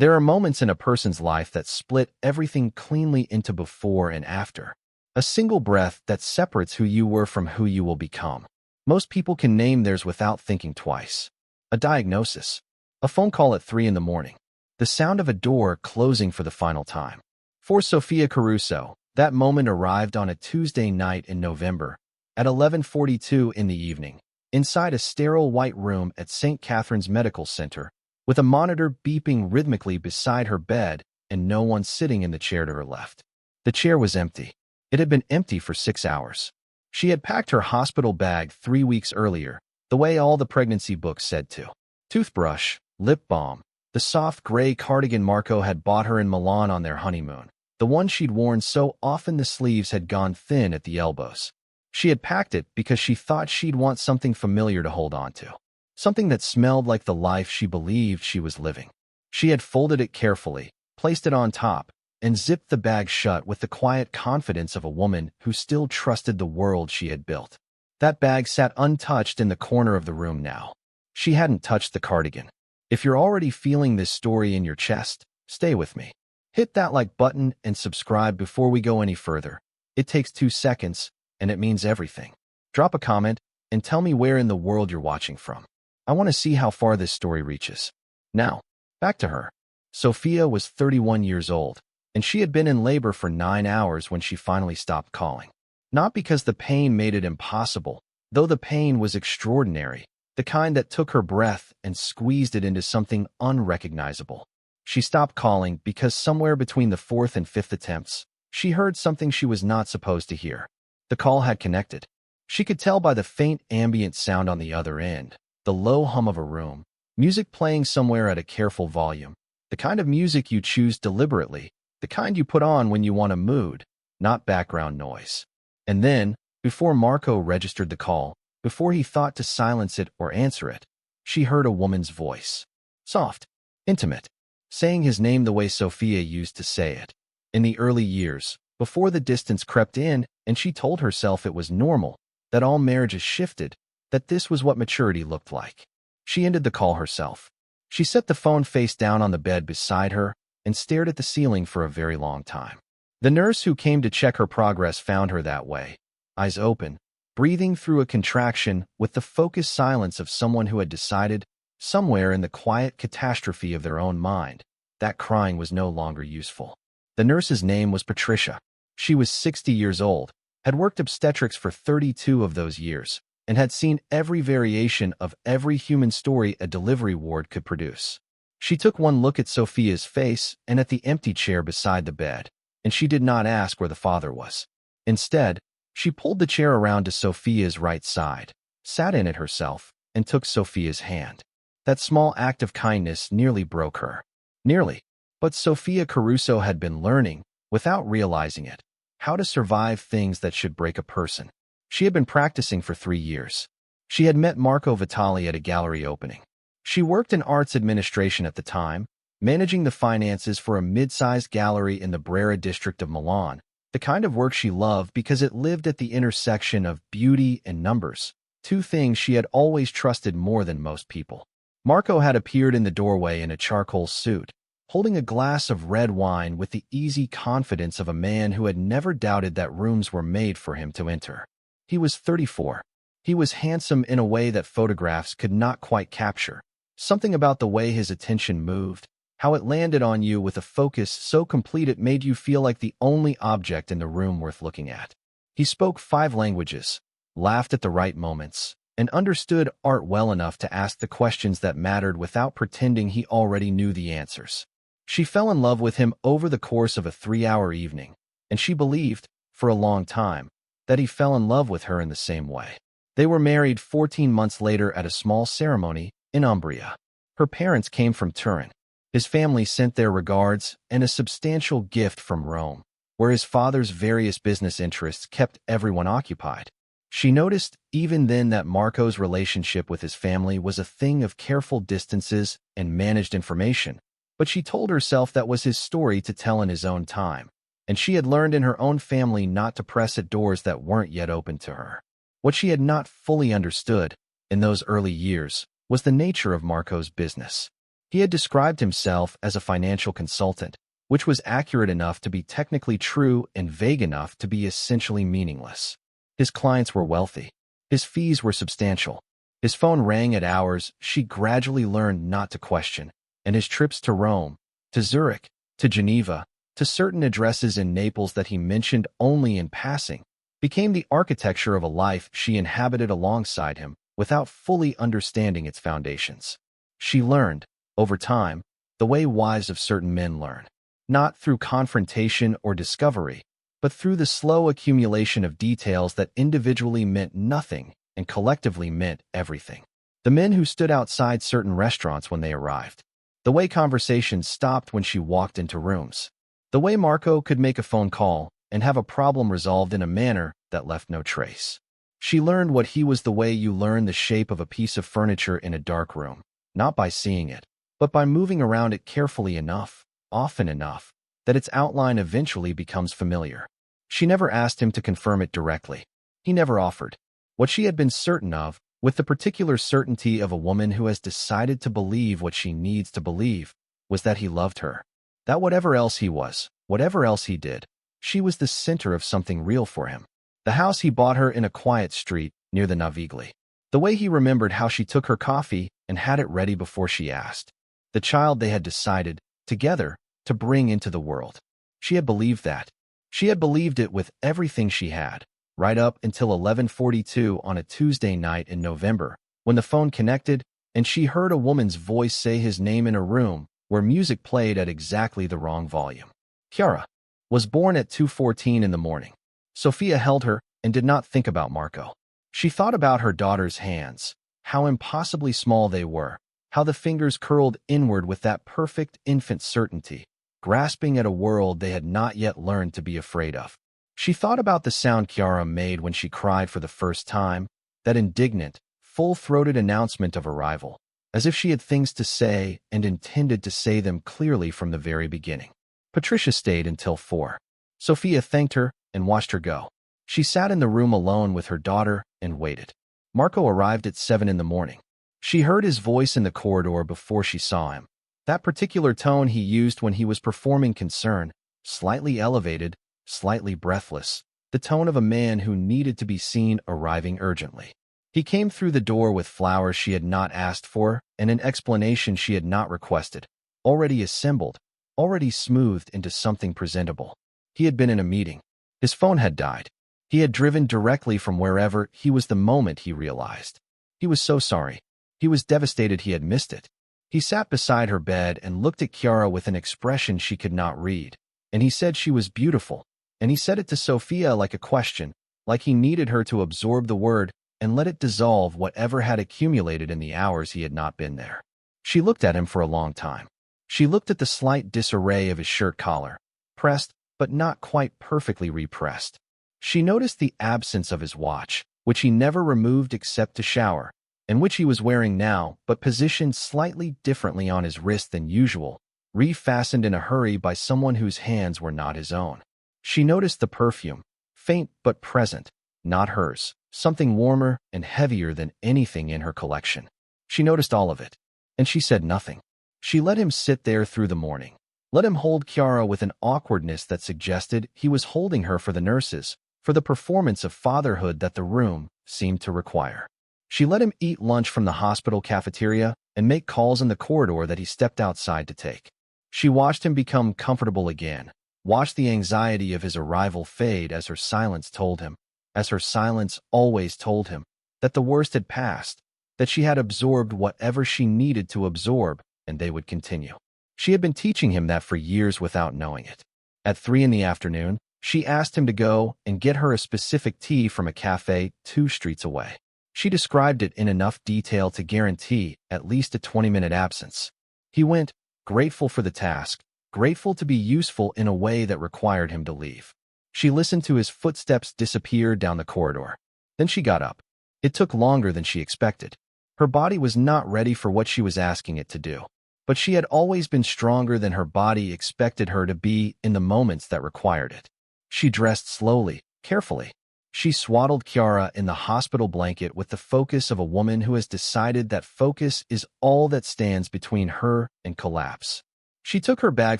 There are moments in a person's life that split everything cleanly into before and after. A single breath that separates who you were from who you will become. Most people can name theirs without thinking twice. A diagnosis. A phone call at 3 in the morning. The sound of a door closing for the final time. For Sofia Caruso, that moment arrived on a Tuesday night in November, at 11:42 in the evening, inside a sterile white room at St. Catherine's Medical Center, with a monitor beeping rhythmically beside her bed and no one sitting in the chair to her left. The chair was empty. It had been empty for 6 hours. She had packed her hospital bag 3 weeks earlier, the way all the pregnancy books said to. Toothbrush, lip balm, the soft gray cardigan Marco had bought her in Milan on their honeymoon, the one she'd worn so often the sleeves had gone thin at the elbows. She had packed it because she thought she'd want something familiar to hold on to. Something that smelled like the life she believed she was living. She had folded it carefully, placed it on top, and zipped the bag shut with the quiet confidence of a woman who still trusted the world she had built. That bag sat untouched in the corner of the room now. She hadn't touched the cardigan. If you're already feeling this story in your chest, stay with me. Hit that like button and subscribe before we go any further. It takes 2 seconds, and it means everything. Drop a comment and tell me where in the world you're watching from. I want to see how far this story reaches. Now, back to her. Sofia was 31 years old, and she had been in labor for 9 hours when she finally stopped calling. Not because the pain made it impossible, though the pain was extraordinary, the kind that took her breath and squeezed it into something unrecognizable. She stopped calling because somewhere between the 4th and 5th attempts, she heard something she was not supposed to hear. The call had connected. She could tell by the faint ambient sound on the other end, the low hum of a room, music playing somewhere at a careful volume, the kind of music you choose deliberately, the kind you put on when you want a mood, not background noise. And then, before Marco registered the call, before he thought to silence it or answer it, she heard a woman's voice. Soft, intimate, saying his name the way Sofia used to say it. In the early years, before the distance crept in and she told herself it was normal, that all marriages shifted, that this was what maturity looked like. She ended the call herself. She set the phone face down on the bed beside her and stared at the ceiling for a very long time. The nurse who came to check her progress found her that way, eyes open, breathing through a contraction with the focused silence of someone who had decided, somewhere in the quiet catastrophe of their own mind, that crying was no longer useful. The nurse's name was Patricia. She was 60 years old, had worked obstetrics for 32 of those years, and had seen every variation of every human story a delivery ward could produce. She took one look at Sofia's face and at the empty chair beside the bed, and she did not ask where the father was. Instead, she pulled the chair around to Sofia's right side, sat in it herself, and took Sofia's hand. That small act of kindness nearly broke her. Nearly. But Sofia Caruso had been learning, without realizing it, how to survive things that should break a person. She had been practicing for 3 years. She had met Marco Vitale at a gallery opening. She worked in arts administration at the time, managing the finances for a mid-sized gallery in the Brera district of Milan, the kind of work she loved because it lived at the intersection of beauty and numbers, 2 things she had always trusted more than most people. Marco had appeared in the doorway in a charcoal suit, holding a glass of red wine with the easy confidence of a man who had never doubted that rooms were made for him to enter. He was 34. He was handsome in a way that photographs could not quite capture. Something about the way his attention moved, how it landed on you with a focus so complete it made you feel like the only object in the room worth looking at. He spoke 5 languages, laughed at the right moments, and understood art well enough to ask the questions that mattered without pretending he already knew the answers. She fell in love with him over the course of a 3-hour evening, and she believed, for a long time, that he fell in love with her in the same way. They were married 14 months later at a small ceremony in Umbria. Her parents came from Turin. His family sent their regards and a substantial gift from Rome, where his father's various business interests kept everyone occupied. She noticed even then that Marco's relationship with his family was a thing of careful distances and managed information, but she told herself that was his story to tell in his own time, and she had learned in her own family not to press at doors that weren't yet open to her. What she had not fully understood, in those early years, was the nature of Marco's business. He had described himself as a financial consultant, which was accurate enough to be technically true and vague enough to be essentially meaningless. His clients were wealthy. His fees were substantial. His phone rang at hours she gradually learned not to question, and his trips to Rome, to Zurich, to Geneva, to certain addresses in Naples that he mentioned only in passing, became the architecture of a life she inhabited alongside him without fully understanding its foundations. She learned, over time, the way wives of certain men learn, not through confrontation or discovery, but through the slow accumulation of details that individually meant nothing and collectively meant everything. The men who stood outside certain restaurants when they arrived. The way conversations stopped when she walked into rooms. The way Marco could make a phone call and have a problem resolved in a manner that left no trace. She learned what he was the way you learn the shape of a piece of furniture in a dark room, not by seeing it, but by moving around it carefully enough, often enough, that its outline eventually becomes familiar. She never asked him to confirm it directly. He never offered. What she had been certain of, with the particular certainty of a woman who has decided to believe what she needs to believe, was that he loved her. That whatever else he was, whatever else he did, she was the center of something real for him. The house he bought her in a quiet street near the Navigli. The way he remembered how she took her coffee and had it ready before she asked. The child they had decided, together, to bring into the world. She had believed that. She had believed it with everything she had, right up until 11:42 on a Tuesday night in November, when the phone connected and she heard a woman's voice say his name in a room where music played at exactly the wrong volume. Chiara was born at 2:14 in the morning. Sofia held her and did not think about Marco. She thought about her daughter's hands, how impossibly small they were, how the fingers curled inward with that perfect infant certainty, grasping at a world they had not yet learned to be afraid of. She thought about the sound Chiara made when she cried for the first time, that indignant, full-throated announcement of arrival, as if she had things to say and intended to say them clearly from the very beginning. Patricia stayed until 4. Sofia thanked her and watched her go. She sat in the room alone with her daughter and waited. Marco arrived at 7 in the morning. She heard his voice in the corridor before she saw him. That particular tone he used when he was performing concern, slightly elevated, slightly breathless, the tone of a man who needed to be seen arriving urgently. He came through the door with flowers she had not asked for and an explanation she had not requested, already assembled, already smoothed into something presentable. He had been in a meeting. His phone had died. He had driven directly from wherever he was the moment he realized. He was so sorry. He was devastated he had missed it. He sat beside her bed and looked at Chiara with an expression she could not read, and he said she was beautiful, and he said it to Sofia like a question, like he needed her to absorb the word and let it dissolve whatever had accumulated in the hours he had not been there. She looked at him for a long time. She looked at the slight disarray of his shirt collar, pressed but not quite perfectly repressed. She noticed the absence of his watch, which he never removed except to shower, and which he was wearing now, but positioned slightly differently on his wrist than usual, refastened in a hurry by someone whose hands were not his own. She noticed the perfume, faint but present, not hers, something warmer and heavier than anything in her collection. She noticed all of it, and she said nothing. She let him sit there through the morning, let him hold Chiara with an awkwardness that suggested he was holding her for the nurses, for the performance of fatherhood that the room seemed to require. She let him eat lunch from the hospital cafeteria and make calls in the corridor that he stepped outside to take. She watched him become comfortable again, watched the anxiety of his arrival fade as her silence told him, as her silence always told him, that the worst had passed, that she had absorbed whatever she needed to absorb, and they would continue. She had been teaching him that for years without knowing it. At 3 in the afternoon, she asked him to go and get her a specific tea from a cafe 2 streets away. She described it in enough detail to guarantee at least a 20-minute absence. He went, grateful for the task, grateful to be useful in a way that required him to leave. She listened to his footsteps disappear down the corridor. Then she got up. It took longer than she expected. Her body was not ready for what she was asking it to do. But she had always been stronger than her body expected her to be in the moments that required it. She dressed slowly, carefully. She swaddled Chiara in the hospital blanket with the focus of a woman who has decided that focus is all that stands between her and collapse. She took her bag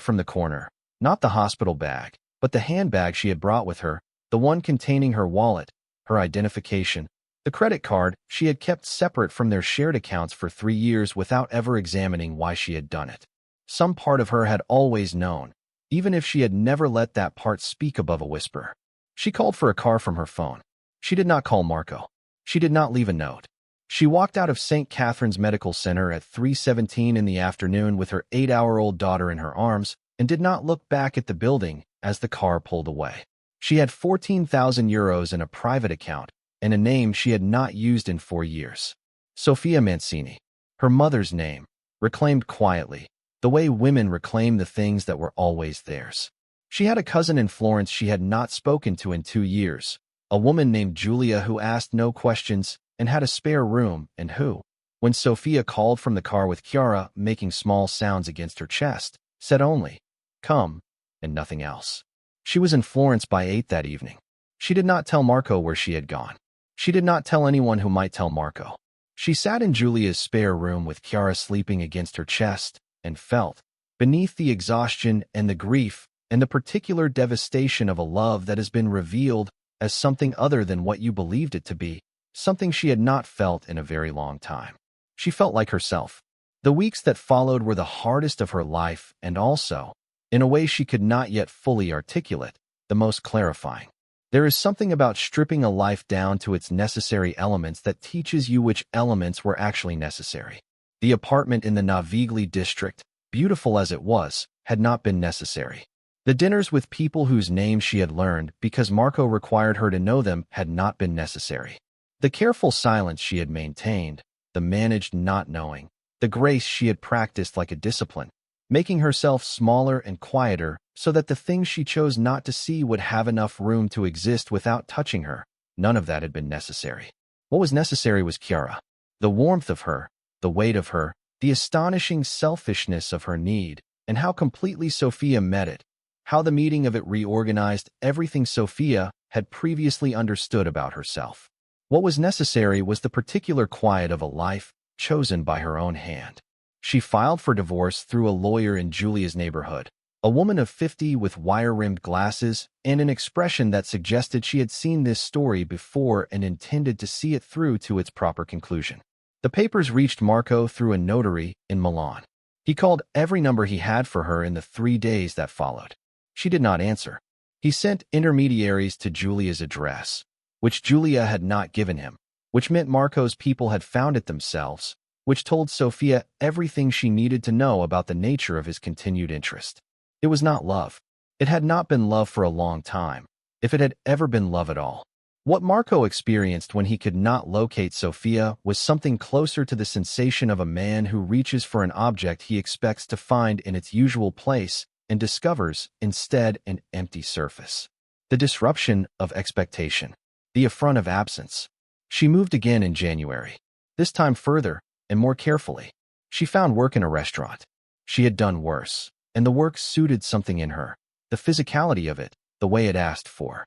from the corner, not the hospital bag, but the handbag she had brought with her, the one containing her wallet, her identification, the credit card she had kept separate from their shared accounts for 3 years without ever examining why she had done it. Some part of her had always known, even if she had never let that part speak above a whisper. She called for a car from her phone. She did not call Marco. She did not leave a note. She walked out of St. Catherine's Medical Center at 3:17 in the afternoon with her 8-hour-old daughter in her arms and did not look back at the building as the car pulled away. She had 14,000 euros in a private account and a name she had not used in 4 years. Sofia Mancini, her mother's name, reclaimed quietly, the way women reclaim the things that were always theirs. She had a cousin in Florence she had not spoken to in 2 years, a woman named Julia who asked no questions and had a spare room and who, when Sofia called from the car with Chiara making small sounds against her chest, said only, "Come," and nothing else. She was in Florence by 8 that evening. She did not tell Marco where she had gone. She did not tell anyone who might tell Marco. She sat in Julia's spare room with Chiara sleeping against her chest and felt, beneath the exhaustion and the grief and the particular devastation of a love that has been revealed as something other than what you believed it to be, something she had not felt in a very long time. She felt like herself. The weeks that followed were the hardest of her life and also, in a way she could not yet fully articulate, the most clarifying. There is something about stripping a life down to its necessary elements that teaches you which elements were actually necessary. The apartment in the Navigli district, beautiful as it was, had not been necessary. The dinners with people whose names she had learned because Marco required her to know them had not been necessary. The careful silence she had maintained, the managed not knowing, the grace she had practiced like a discipline, making herself smaller and quieter so that the things she chose not to see would have enough room to exist without touching her, none of that had been necessary. What was necessary was Chiara. The warmth of her, the weight of her, the astonishing selfishness of her need, and how completely Sofia met it, how the meeting of it reorganized everything Sofia had previously understood about herself. What was necessary was the particular quiet of a life chosen by her own hand. She filed for divorce through a lawyer in Julia's neighborhood, a woman of 50 with wire-rimmed glasses and an expression that suggested she had seen this story before and intended to see it through to its proper conclusion. The papers reached Marco through a notary in Milan. He called every number he had for her in the 3 days that followed. She did not answer. He sent intermediaries to Julia's address, which Julia had not given him, which meant Marco's people had found it themselves, which told Sofia everything she needed to know about the nature of his continued interest. It was not love. It had not been love for a long time, if it had ever been love at all. What Marco experienced when he could not locate Sofia was something closer to the sensation of a man who reaches for an object he expects to find in its usual place and discovers, instead, an empty surface. The disruption of expectation. The affront of absence. She moved again in January. This time further, and more carefully. She found work in a restaurant. She had done worse, and the work suited something in her, the physicality of it, the way it asked for.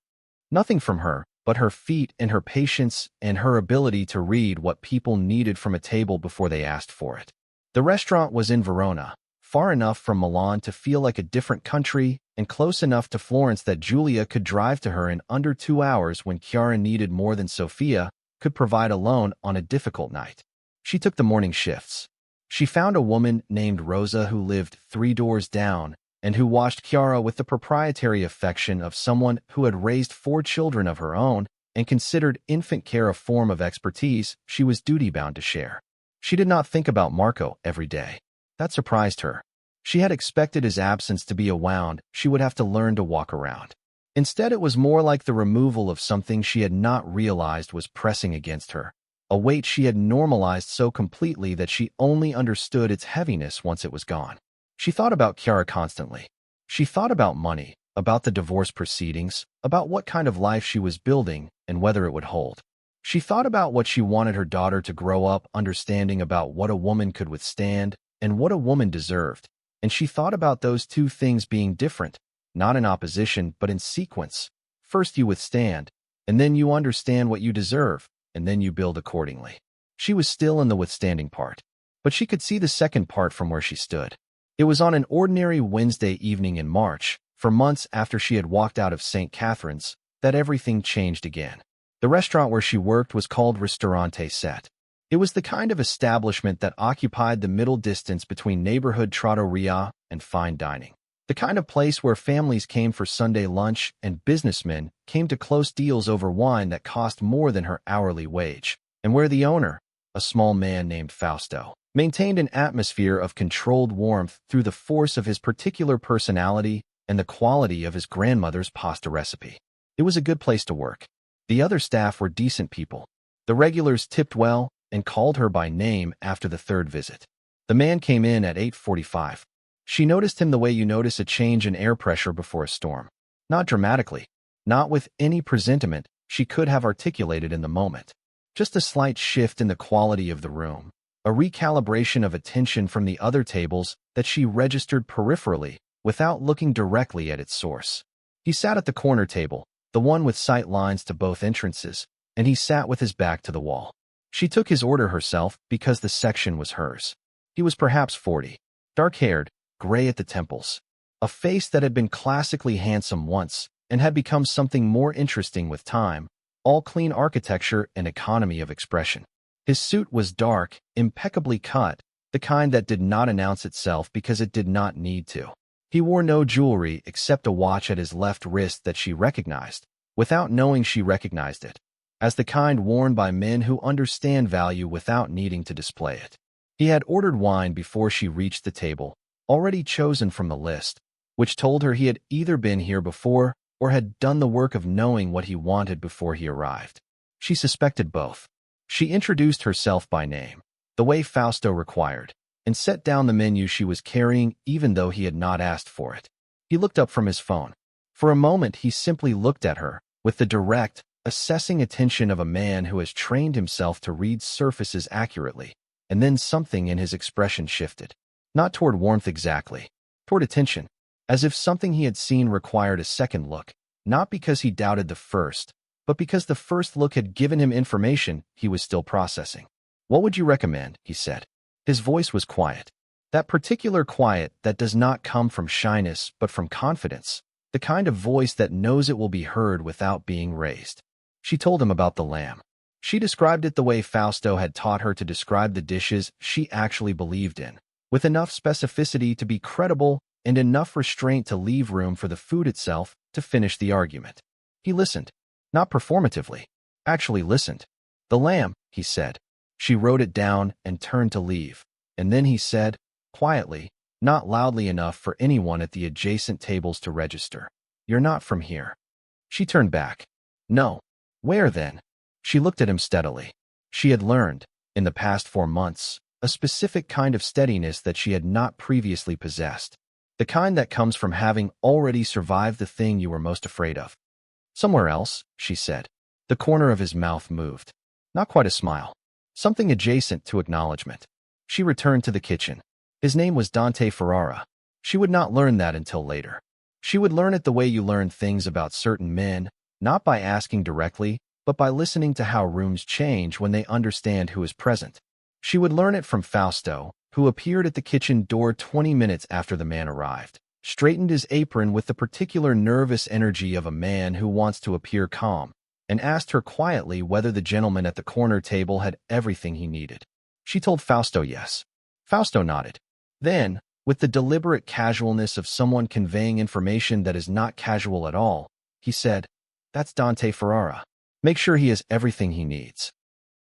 Nothing from her, but her feet and her patience and her ability to read what people needed from a table before they asked for it. The restaurant was in Verona, far enough from Milan to feel like a different country and close enough to Florence that Julia could drive to her in under 2 hours when Chiara needed more than Sofia could provide alone on a difficult night. She took the morning shifts. She found a woman named Rosa who lived 3 doors down and who watched Chiara with the proprietary affection of someone who had raised 4 children of her own and considered infant care a form of expertise she was duty-bound to share. She did not think about Marco every day. That surprised her. She had expected his absence to be a wound she would have to learn to walk around. Instead, it was more like the removal of something she had not realized was pressing against her, a weight she had normalized so completely that she only understood its heaviness once it was gone. She thought about Chiara constantly. She thought about money, about the divorce proceedings, about what kind of life she was building and whether it would hold. She thought about what she wanted her daughter to grow up understanding about what a woman could withstand and what a woman deserved, and she thought about those 2 things being different, not in opposition but in sequence. First you withstand, and then you understand what you deserve, and then you build accordingly. She was still in the withstanding part, but she could see the second part from where she stood. It was on an ordinary Wednesday evening in March, for months after she had walked out of St. Catherine's, that everything changed again. The restaurant where she worked was called Ristorante Set. It was the kind of establishment that occupied the middle distance between neighborhood trattoria and fine dining. The kind of place where families came for Sunday lunch and businessmen came to close deals over wine that cost more than her hourly wage, and where the owner, a small man named Fausto, maintained an atmosphere of controlled warmth through the force of his particular personality and the quality of his grandmother's pasta recipe. It was a good place to work. The other staff were decent people. The regulars tipped well and called her by name after the third visit. The man came in at 8:45. She noticed him the way you notice a change in air pressure before a storm. Not dramatically, not with any presentiment she could have articulated in the moment. Just a slight shift in the quality of the room, a recalibration of attention from the other tables that she registered peripherally without looking directly at its source. He sat at the corner table, the one with sight lines to both entrances, and he sat with his back to the wall. She took his order herself because the section was hers. He was perhaps 40, dark-haired, gray at the temples, a face that had been classically handsome once and had become something more interesting with time, all clean architecture and economy of expression. His suit was dark, impeccably cut, the kind that did not announce itself because it did not need to. He wore no jewelry except a watch at his left wrist that she recognized, without knowing she recognized it, as the kind worn by men who understand value without needing to display it. He had ordered wine before she reached the table, already chosen from the list, which told her he had either been here before or had done the work of knowing what he wanted before he arrived. She suspected both. She introduced herself by name, the way Fausto required, and set down the menu she was carrying even though he had not asked for it. He looked up from his phone. For a moment he simply looked at her, with the direct, assessing attention of a man who has trained himself to read surfaces accurately, and then something in his expression shifted. Not toward warmth exactly, toward attention, as if something he had seen required a second look, not because he doubted the first, but because the first look had given him information he was still processing. "What would you recommend?" he said. His voice was quiet. That particular quiet that does not come from shyness but from confidence, the kind of voice that knows it will be heard without being raised. She told him about the lamb. She described it the way Fausto had taught her to describe the dishes she actually believed in, with enough specificity to be credible and enough restraint to leave room for the food itself to finish the argument. He listened, not performatively, actually listened. "The lamb," he said. She wrote it down and turned to leave, and then he said, quietly, not loudly enough for anyone at the adjacent tables to register, "You're not from here." She turned back. "No. Where then?" She looked at him steadily. She had learned, in the past 4 months, a specific kind of steadiness that she had not previously possessed, the kind that comes from having already survived the thing you were most afraid of. "Somewhere else," she said. The corner of his mouth moved. Not quite a smile. Something adjacent to acknowledgement. She returned to the kitchen. His name was Dante Ferrara. She would not learn that until later. She would learn it the way you learn things about certain men, not by asking directly, but by listening to how rooms change when they understand who is present. She would learn it from Fausto, who appeared at the kitchen door 20 minutes after the man arrived, straightened his apron with the particular nervous energy of a man who wants to appear calm, and asked her quietly whether the gentleman at the corner table had everything he needed. She told Fausto yes. Fausto nodded. Then, with the deliberate casualness of someone conveying information that is not casual at all, he said, "That's Dante Ferrara. Make sure he has everything he needs."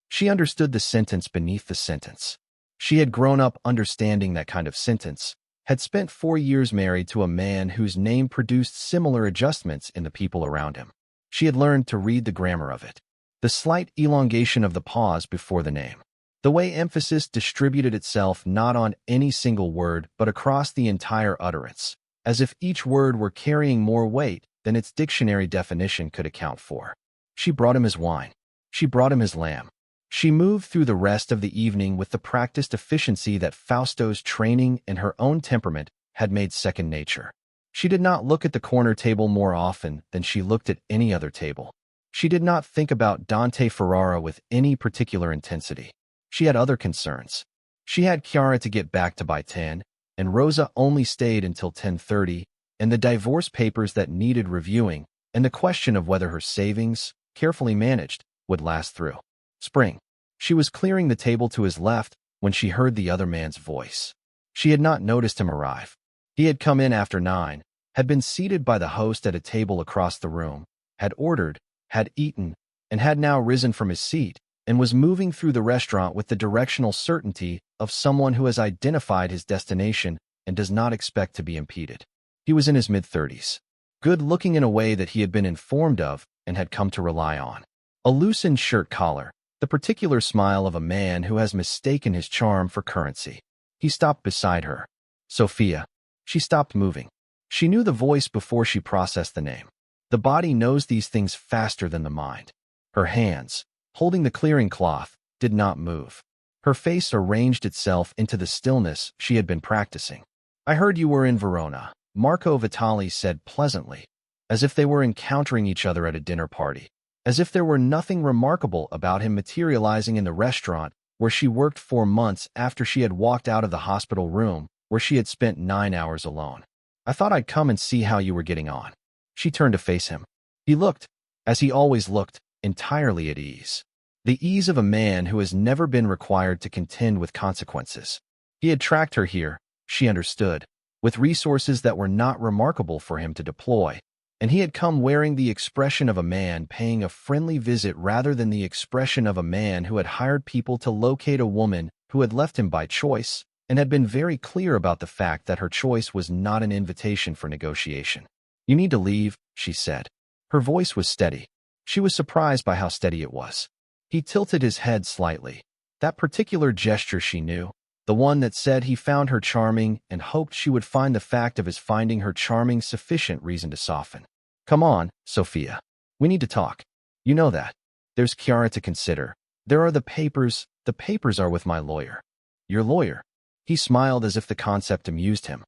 She understood the sentence beneath the sentence. She had grown up understanding that kind of sentence, had spent 4 years married to a man whose name produced similar adjustments in the people around him. She had learned to read the grammar of it, the slight elongation of the pause before the name, the way emphasis distributed itself not on any single word but across the entire utterance, as if each word were carrying more weight than its dictionary definition could account for. She brought him his wine. She brought him his lamb. She moved through the rest of the evening with the practiced efficiency that Fausto's training and her own temperament had made second nature. She did not look at the corner table more often than she looked at any other table. She did not think about Dante Ferrara with any particular intensity. She had other concerns. She had Chiara to get back to by 10, and Rosa only stayed until 10:30, and the divorce papers that needed reviewing, and the question of whether her savings, carefully managed, would last through spring. She was clearing the table to his left when she heard the other man's voice. She had not noticed him arrive. He had come in after 9, had been seated by the host at a table across the room, had ordered, had eaten, and had now risen from his seat, and was moving through the restaurant with the directional certainty of someone who has identified his destination and does not expect to be impeded. He was in his mid-30s, good-looking in a way that he had been informed of and had come to rely on. A loosened shirt collar, the particular smile of a man who has mistaken his charm for currency. He stopped beside her. Sofia. She stopped moving. She knew the voice before she processed the name. The body knows these things faster than the mind. Her hands, holding the clearing cloth, did not move. Her face arranged itself into the stillness she had been practicing. "I heard you were in Verona," Marco Vitale said pleasantly, as if they were encountering each other at a dinner party, as if there were nothing remarkable about him materializing in the restaurant where she worked 4 months after she had walked out of the hospital room where she had spent 9 hours alone. "I thought I'd come and see how you were getting on." She turned to face him. He looked, as he always looked, entirely at ease. The ease of a man who has never been required to contend with consequences. He had tracked her here, she understood, with resources that were not remarkable for him to deploy, and he had come wearing the expression of a man paying a friendly visit rather than the expression of a man who had hired people to locate a woman who had left him by choice and had been very clear about the fact that her choice was not an invitation for negotiation. "You need to leave," she said. Her voice was steady. She was surprised by how steady it was. He tilted his head slightly. That particular gesture she knew, the one that said he found her charming and hoped she would find the fact of his finding her charming sufficient reason to soften. "Come on, Sofia. We need to talk. You know that. There's Chiara to consider. There are the papers. The papers are with my lawyer." "Your lawyer?" He smiled as if the concept amused him.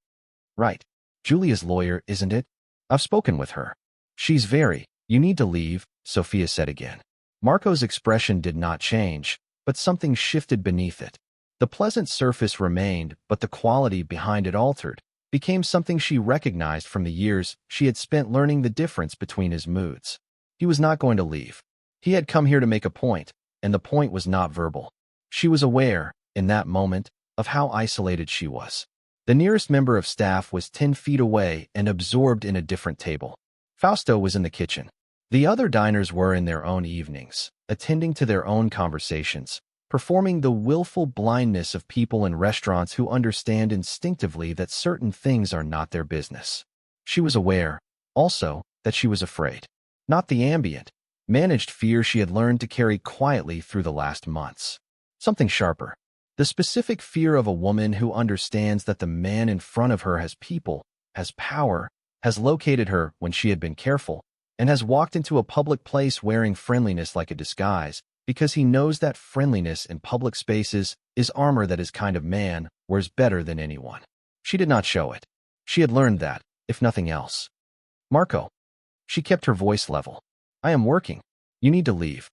"Right. Julia's lawyer, isn't it? I've spoken with her. She's very—" "You need to leave," Sofia said again. Marco's expression did not change, but something shifted beneath it. The pleasant surface remained, but the quality behind it altered, became something she recognized from the years she had spent learning the difference between his moods. He was not going to leave. He had come here to make a point, and the point was not verbal. She was aware, in that moment, of how isolated she was. The nearest member of staff was 10 feet away and absorbed in a different table. Fausto was in the kitchen. The other diners were in their own evenings, attending to their own conversations, performing the willful blindness of people in restaurants who understand instinctively that certain things are not their business. She was aware, also, that she was afraid. Not the ambient, managed fear she had learned to carry quietly through the last months. Something sharper. The specific fear of a woman who understands that the man in front of her has people, has power, has located her when she had been careful, and has walked into a public place wearing friendliness like a disguise, because he knows that friendliness in public spaces is armor that his kind of man wears better than anyone. She did not show it. She had learned that, if nothing else. "Marco." She kept her voice level. "I am working. You need to leave."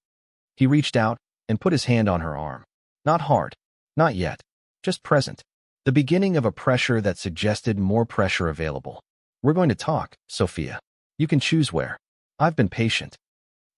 He reached out and put his hand on her arm. Not hard. Not yet. Just present. The beginning of a pressure that suggested more pressure available. "We're going to talk, Sofia. You can choose where. I've been patient."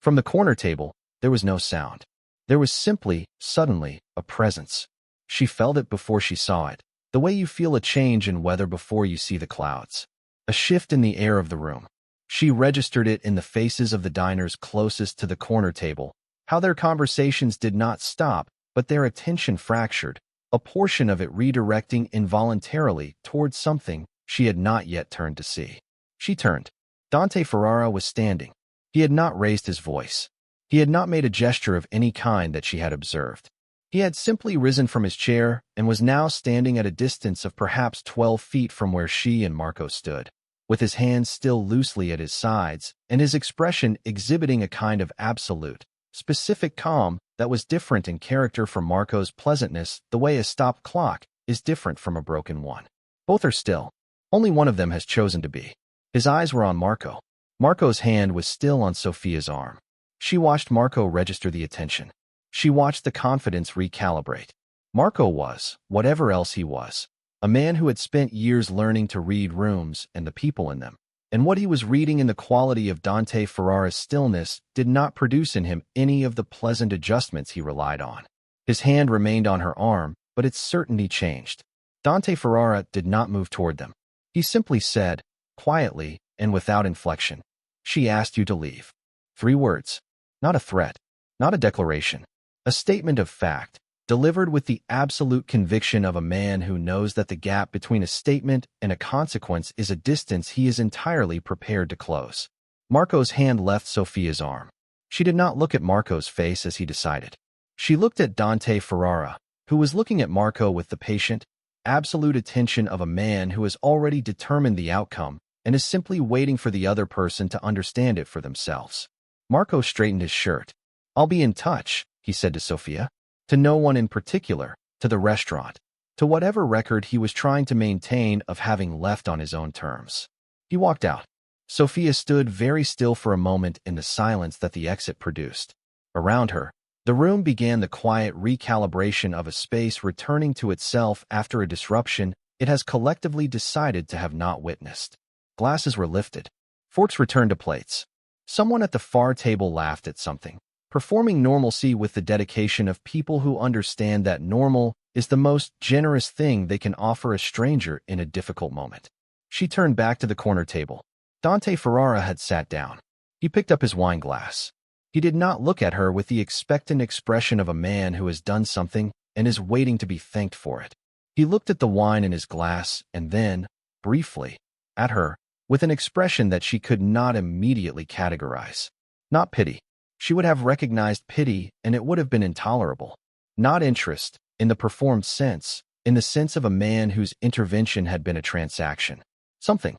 From the corner table, there was no sound. There was simply, suddenly, a presence. She felt it before she saw it, the way you feel a change in weather before you see the clouds. A shift in the air of the room. She registered it in the faces of the diners closest to the corner table, how their conversations did not stop, but their attention fractured, a portion of it redirecting involuntarily towards something she had not yet turned to see. She turned. Dante Ferrara was standing. He had not raised his voice. He had not made a gesture of any kind that she had observed. He had simply risen from his chair and was now standing at a distance of perhaps 12 feet from where she and Marco stood, with his hands still loosely at his sides and his expression exhibiting a kind of absolute, specific calm that was different in character from Marco's pleasantness, the way a stopped clock is different from a broken one. Both are still. Only one of them has chosen to be. His eyes were on Marco. Marco's hand was still on Sofia's arm. She watched Marco register the attention. She watched the confidence recalibrate. Marco was, whatever else he was, a man who had spent years learning to read rooms and the people in them. And what he was reading in the quality of Dante Ferrara's stillness did not produce in him any of the pleasant adjustments he relied on. His hand remained on her arm, but its certainty changed. Dante Ferrara did not move toward them. He simply said, quietly and without inflection, "She asked you to leave." 3 words. Not a threat. Not a declaration. A statement of fact, delivered with the absolute conviction of a man who knows that the gap between a statement and a consequence is a distance he is entirely prepared to close. Marco's hand left Sofia's arm. She did not look at Marco's face as he decided. She looked at Dante Ferrara, who was looking at Marco with the patient, absolute attention of a man who has already determined the outcome and is simply waiting for the other person to understand it for themselves. Marco straightened his shirt. "I'll be in touch," he said to Sofia. To no one in particular, to the restaurant, to whatever record he was trying to maintain of having left on his own terms. He walked out. Sofia stood very still for a moment in the silence that the exit produced. Around her, the room began the quiet recalibration of a space returning to itself after a disruption it has collectively decided to have not witnessed. Glasses were lifted. Forks returned to plates. Someone at the far table laughed at something, performing normalcy with the dedication of people who understand that normal is the most generous thing they can offer a stranger in a difficult moment. She turned back to the corner table. Dante Ferrara had sat down. He picked up his wine glass. He did not look at her with the expectant expression of a man who has done something and is waiting to be thanked for it. He looked at the wine in his glass and then, briefly, at her, with an expression that she could not immediately categorize. Not pity. She would have recognized pity, and it would have been intolerable. Not interest, in the performed sense, in the sense of a man whose intervention had been a transaction. Something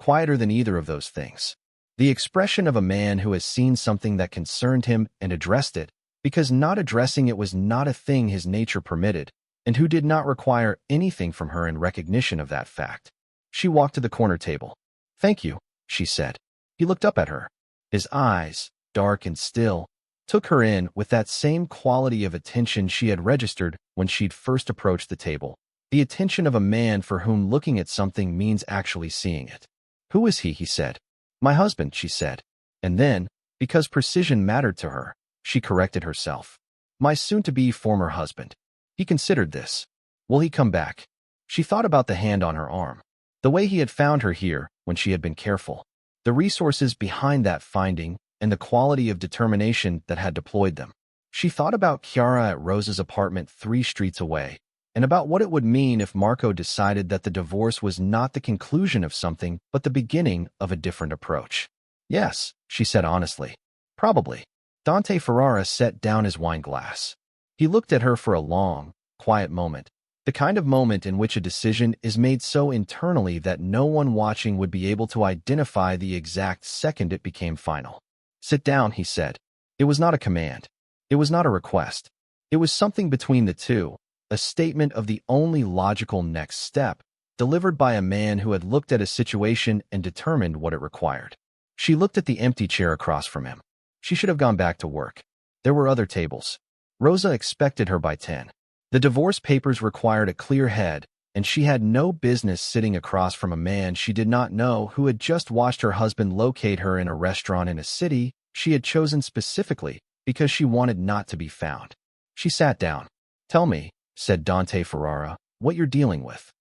quieter than either of those things. The expression of a man who has seen something that concerned him and addressed it, because not addressing it was not a thing his nature permitted, and who did not require anything from her in recognition of that fact. She walked to the corner table. "Thank you," she said. He looked up at her. His eyes, dark and still, took her in with that same quality of attention she had registered when she'd first approached the table, the attention of a man for whom looking at something means actually seeing it. "Who is he?" he said. "My husband," she said. And then, because precision mattered to her, she corrected herself. "My soon-to-be former husband." He considered this. Will he come back? She thought about the hand on her arm, the way he had found her here when she had been careful, the resources behind that finding, and the quality of determination that had deployed them. She thought about Chiara at Rosa's apartment 3 streets away, and about what it would mean if Marco decided that the divorce was not the conclusion of something but the beginning of a different approach. "Yes," she said honestly. "Probably." Dante Ferrara set down his wine glass. He looked at her for a long, quiet moment, the kind of moment in which a decision is made so internally that no one watching would be able to identify the exact second it became final. "Sit down," he said. It was not a command. It was not a request. It was something between the two, a statement of the only logical next step, delivered by a man who had looked at a situation and determined what it required. She looked at the empty chair across from him. She should have gone back to work. There were other tables. Rosa expected her by 10. The divorce papers required a clear head, and she had no business sitting across from a man she did not know who had just watched her husband locate her in a restaurant in a city she had chosen specifically because she wanted not to be found. She sat down. "Tell me," said Dante Ferrara, "what you're dealing with."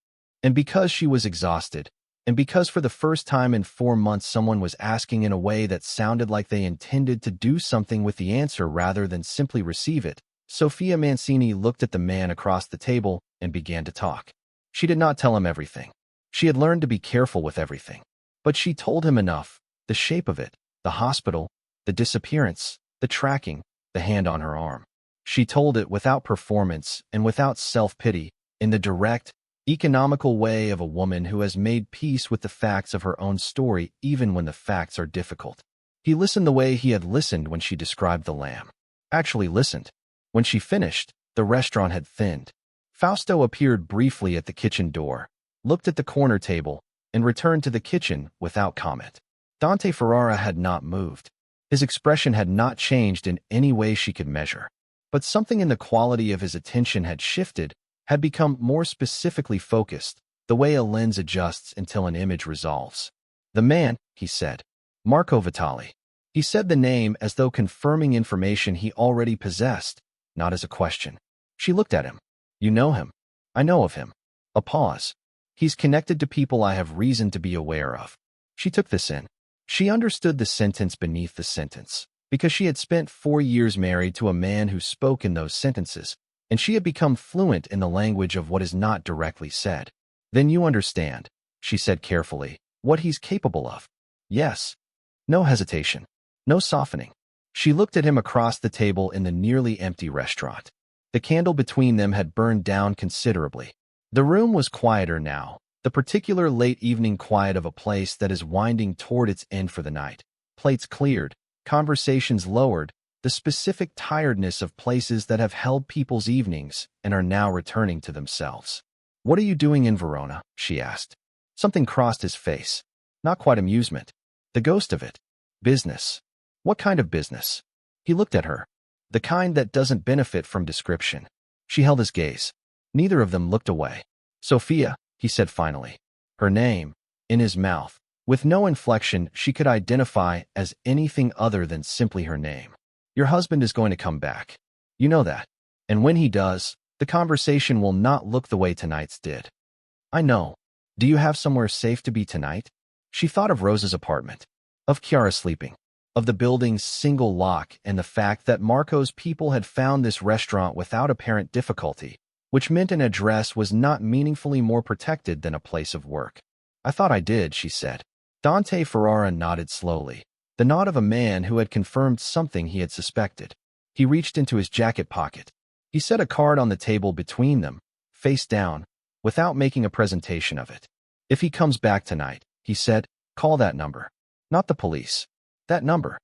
And because she was exhausted, and because for the first time in 4 months someone was asking in a way that sounded like they intended to do something with the answer rather than simply receive it, Sofia Mancini looked at the man across the table and began to talk. She did not tell him everything. She had learned to be careful with everything. But she told him enough, the shape of it, the hospital, the disappearance, the tracking, the hand on her arm. She told it without performance and without self-pity, in the direct, economical way of a woman who has made peace with the facts of her own story even when the facts are difficult. He listened the way he had listened when she described the lamb. Actually listened. When she finished, the restaurant had thinned. Fausto appeared briefly at the kitchen door, looked at the corner table, and returned to the kitchen without comment. Dante Ferrara had not moved. His expression had not changed in any way she could measure. But something in the quality of his attention had shifted, had become more specifically focused, the way a lens adjusts until an image resolves. "The man," he said. "Marco Vitale." He said the name as though confirming information he already possessed, not as a question. She looked at him. "You know him?" "I know of him." A pause. "He's connected to people I have reason to be aware of." She took this in. She understood the sentence beneath the sentence, because she had spent 4 years married to a man who spoke in those sentences, and she had become fluent in the language of what is not directly said. "Then you understand," she said carefully, "what he's capable of." "Yes." No hesitation. No softening. She looked at him across the table in the nearly empty restaurant. The candle between them had burned down considerably. The room was quieter now, the particular late evening quiet of a place that is winding toward its end for the night. Plates cleared, conversations lowered, the specific tiredness of places that have held people's evenings and are now returning to themselves. "What are you doing in Verona?" she asked. Something crossed his face. Not quite amusement. The ghost of it. "Business." "What kind of business?" He looked at her. "The kind that doesn't benefit from description." She held his gaze. Neither of them looked away. "Sofia," he said finally. Her name, in his mouth, with no inflection she could identify as anything other than simply her name. "Your husband is going to come back. You know that. And when he does, the conversation will not look the way tonight's did." "I know. Do you have somewhere safe to be tonight?" She thought of Rosa's apartment, of Chiara sleeping, of the building's single lock and the fact that Marco's people had found this restaurant without apparent difficulty, which meant an address was not meaningfully more protected than a place of work. "I thought I did," she said. Dante Ferrara nodded slowly, the nod of a man who had confirmed something he had suspected. He reached into his jacket pocket. He set a card on the table between them, face down, without making a presentation of it. "If he comes back tonight," he said, "call that number." "Not the police." "That number."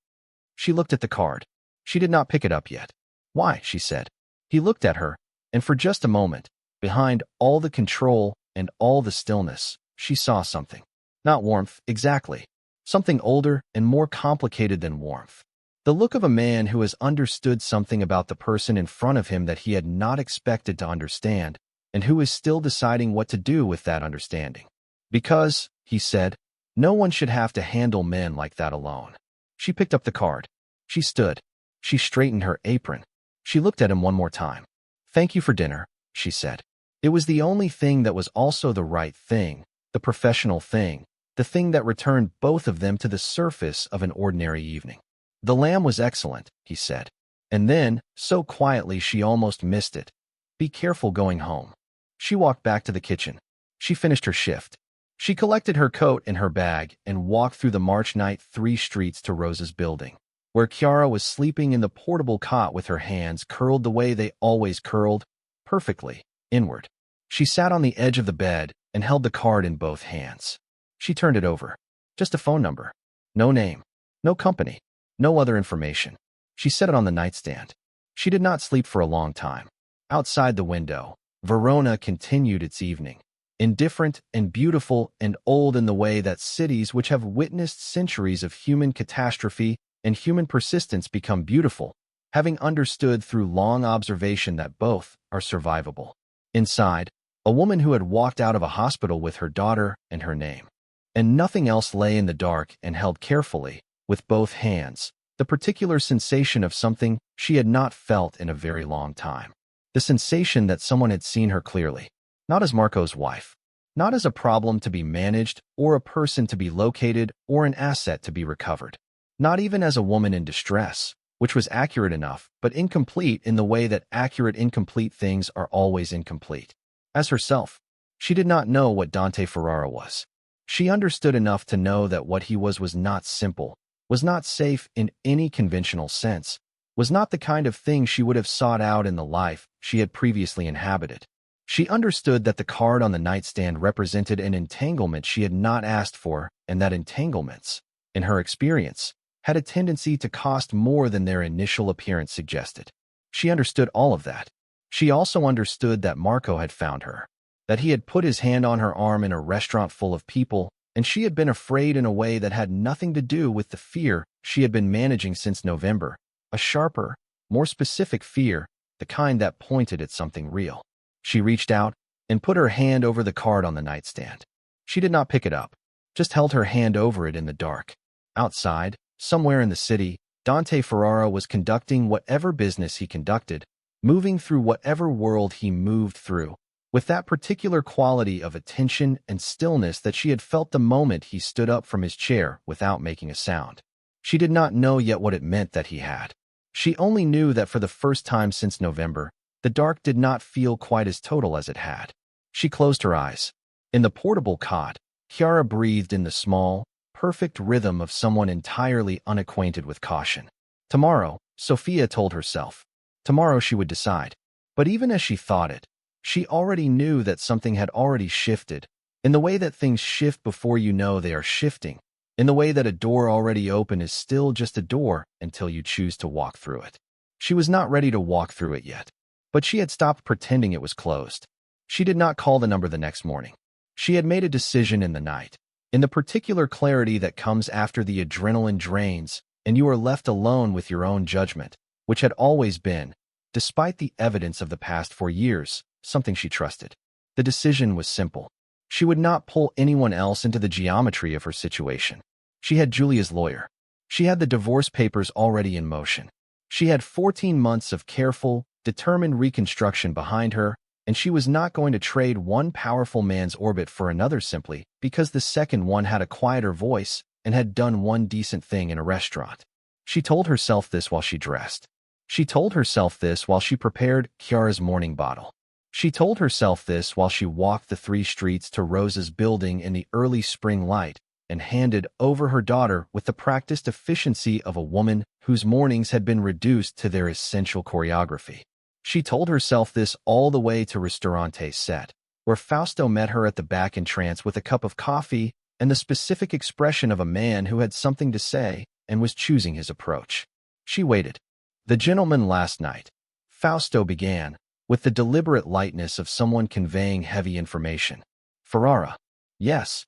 She looked at the card. She did not pick it up yet. "Why?" she said. He looked at her, and for just a moment, behind all the control and all the stillness, she saw something. Not warmth, exactly. Something older and more complicated than warmth. The look of a man who has understood something about the person in front of him that he had not expected to understand, and who is still deciding what to do with that understanding. "Because," he said, "no one should have to handle men like that alone." She picked up the card. She stood. She straightened her apron. She looked at him one more time. "Thank you for dinner," she said. It was the only thing that was also the right thing, the professional thing, the thing that returned both of them to the surface of an ordinary evening. "The lamb was excellent," he said. And then, so quietly she almost missed it, "Be careful going home." She walked back to the kitchen. She finished her shift. She collected her coat and her bag and walked through the March night 3 streets to Rosa's building, where Chiara was sleeping in the portable cot with her hands curled the way they always curled, perfectly, inward. She sat on the edge of the bed and held the card in both hands. She turned it over. Just a phone number. No name. No company. No other information. She set it on the nightstand. She did not sleep for a long time. Outside the window, Verona continued its evening. Indifferent and beautiful and old in the way that cities which have witnessed centuries of human catastrophe and human persistence become beautiful, having understood through long observation that both are survivable. Inside, a woman who had walked out of a hospital with her daughter and her name. And nothing else lay in the dark and held carefully, with both hands, the particular sensation of something she had not felt in a very long time. The sensation that someone had seen her clearly. Not as Marco's wife. Not as a problem to be managed, or a person to be located, or an asset to be recovered. Not even as a woman in distress, which was accurate enough, but incomplete in the way that accurate incomplete things are always incomplete. As herself. She did not know what Dante Ferrara was. She understood enough to know that what he was not simple, was not safe in any conventional sense, was not the kind of thing she would have sought out in the life she had previously inhabited. She understood that the card on the nightstand represented an entanglement she had not asked for, and that entanglements, in her experience, had a tendency to cost more than their initial appearance suggested. She understood all of that. She also understood that Marco had found her, that he had put his hand on her arm in a restaurant full of people, and she had been afraid in a way that had nothing to do with the fear she had been managing since November, a sharper, more specific fear, the kind that pointed at something real. She reached out and put her hand over the card on the nightstand. She did not pick it up, just held her hand over it in the dark. Outside, somewhere in the city, Dante Ferrara was conducting whatever business he conducted, moving through whatever world he moved through, with that particular quality of attention and stillness that she had felt the moment he stood up from his chair without making a sound. She did not know yet what it meant that he had. She only knew that for the first time since November, the dark did not feel quite as total as it had. She closed her eyes. In the portable cot, Chiara breathed in the small, perfect rhythm of someone entirely unacquainted with caution. Tomorrow, Sofia told herself. Tomorrow she would decide. But even as she thought it, she already knew that something had already shifted, in the way that things shift before you know they are shifting, in the way that a door already open is still just a door until you choose to walk through it. She was not ready to walk through it yet, but she had stopped pretending it was closed. She did not call the number the next morning. She had made a decision in the night, in the particular clarity that comes after the adrenaline drains and you are left alone with your own judgment, which had always been, despite the evidence of the past 4 years, something she trusted. The decision was simple. She would not pull anyone else into the geometry of her situation. She had Julia's lawyer. She had the divorce papers already in motion. She had 14 months of careful, determined reconstruction behind her, and she was not going to trade one powerful man's orbit for another simply because the second one had a quieter voice and had done one decent thing in a restaurant. She told herself this while she dressed. She told herself this while she prepared Chiara's morning bottle. She told herself this while she walked the 3 streets to Rosa's building in the early spring light and handed over her daughter with the practiced efficiency of a woman whose mornings had been reduced to their essential choreography. She told herself this all the way to Ristorante's set, where Fausto met her at the back entrance with a cup of coffee and the specific expression of a man who had something to say and was choosing his approach. She waited. "The gentleman last night," Fausto began, with the deliberate lightness of someone conveying heavy information. "Ferrara." "Yes."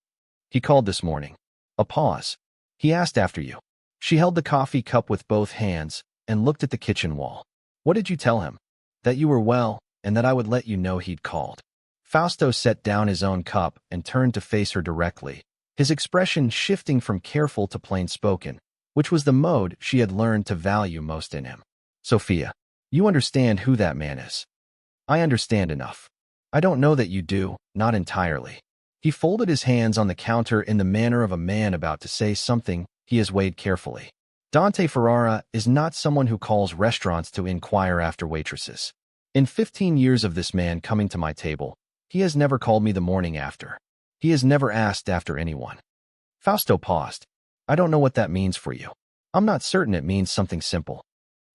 "He called this morning." A pause. "He asked after you." She held the coffee cup with both hands and looked at the kitchen wall. "What did you tell him?" "That you were well, and that I would let you know he'd called." Fausto set down his own cup and turned to face her directly, his expression shifting from careful to plain-spoken, which was the mode she had learned to value most in him. "Sofia, you understand who that man is." "I understand enough." "I don't know that you do, not entirely." He folded his hands on the counter in the manner of a man about to say something he has weighed carefully. "Dante Ferrara is not someone who calls restaurants to inquire after waitresses. In 15 years of this man coming to my table, he has never called me the morning after. He has never asked after anyone." Fausto paused. "I don't know what that means for you." "I'm not certain it means something simple."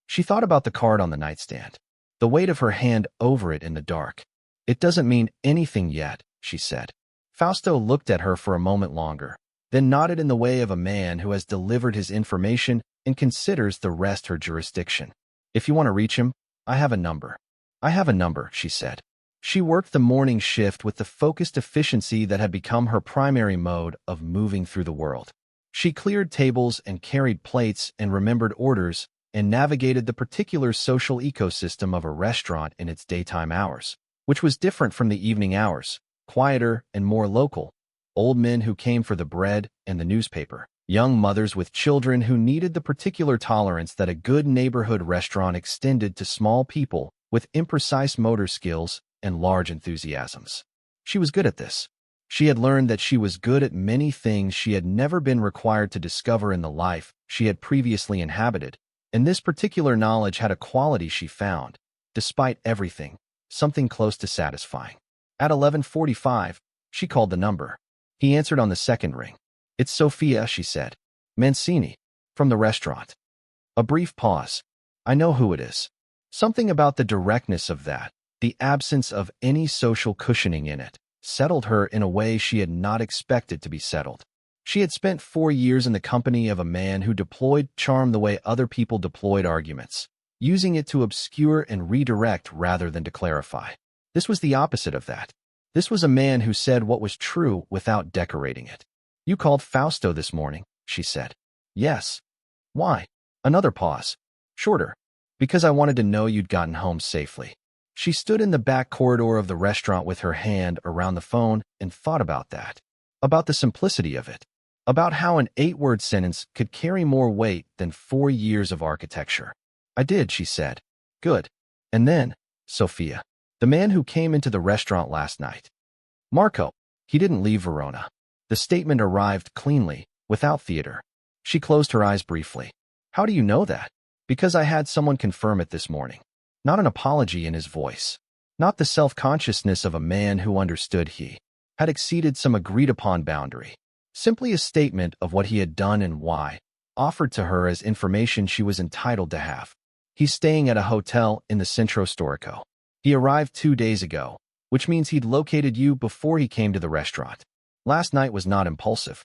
She thought about the card on the nightstand, the weight of her hand over it in the dark. "It doesn't mean anything yet," she said. Fausto looked at her for a moment longer, then nodded in the way of a man who has delivered his information and considers the rest her jurisdiction. "If you want to reach him, I have a number." "I have a number," she said. She worked the morning shift with the focused efficiency that had become her primary mode of moving through the world. She cleared tables and carried plates and remembered orders and navigated the particular social ecosystem of a restaurant in its daytime hours, which was different from the evening hours, quieter and more local. Old men who came for the bread and the newspaper. Young mothers with children who needed the particular tolerance that a good neighborhood restaurant extended to small people with imprecise motor skills and large enthusiasms. She was good at this. She had learned that she was good at many things she had never been required to discover in the life she had previously inhabited, and this particular knowledge had a quality she found, despite everything, something close to satisfying. At 11:45, she called the number. He answered on the second ring. "It's Sofia," she said. "Mancini, from the restaurant." A brief pause. "I know who it is." Something about the directness of that, the absence of any social cushioning in it, settled her in a way she had not expected to be settled. She had spent 4 years in the company of a man who deployed charm the way other people deployed arguments, using it to obscure and redirect rather than to clarify. This was the opposite of that. This was a man who said what was true without decorating it. You called Fausto this morning, she said. Yes. Why? Another pause. Shorter. Because I wanted to know you'd gotten home safely. She stood in the back corridor of the restaurant with her hand around the phone and thought about that. About the simplicity of it. About how an 8-word sentence could carry more weight than 4 years of architecture. I did, she said. Good. And then, Sofia, the man who came into the restaurant last night. Marco. He didn't leave Verona. The statement arrived cleanly, without theater. She closed her eyes briefly. How do you know that? Because I had someone confirm it this morning. Not an apology in his voice. Not the self-consciousness of a man who understood he had exceeded some agreed-upon boundary. Simply a statement of what he had done and why, offered to her as information she was entitled to have. He's staying at a hotel in the Centro Storico. He arrived 2 days ago, which means he'd located you before he came to the restaurant. Last night was not impulsive.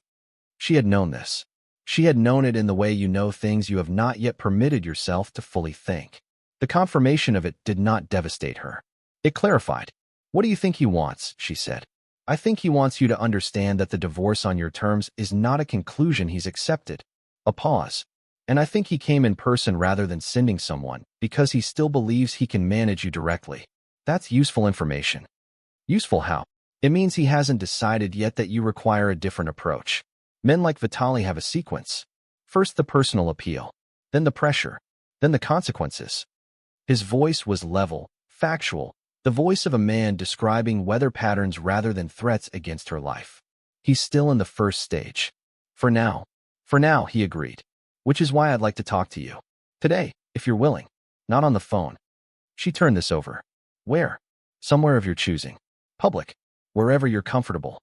She had known this. She had known it in the way you know things you have not yet permitted yourself to fully think. The confirmation of it did not devastate her. It clarified. What do you think he wants? She said. I think he wants you to understand that the divorce on your terms is not a conclusion he's accepted. A pause. And I think he came in person rather than sending someone, because he still believes he can manage you directly. That's useful information. Useful how? It means he hasn't decided yet that you require a different approach. Men like Vitale have a sequence. First the personal appeal, then the pressure, then the consequences. His voice was level, factual, the voice of a man describing weather patterns rather than threats against her life. He's still in the first stage. For now, he agreed. Which is why I'd like to talk to you. Today, if you're willing. Not on the phone. She turned this over. Where? Somewhere of your choosing. Public. Wherever you're comfortable.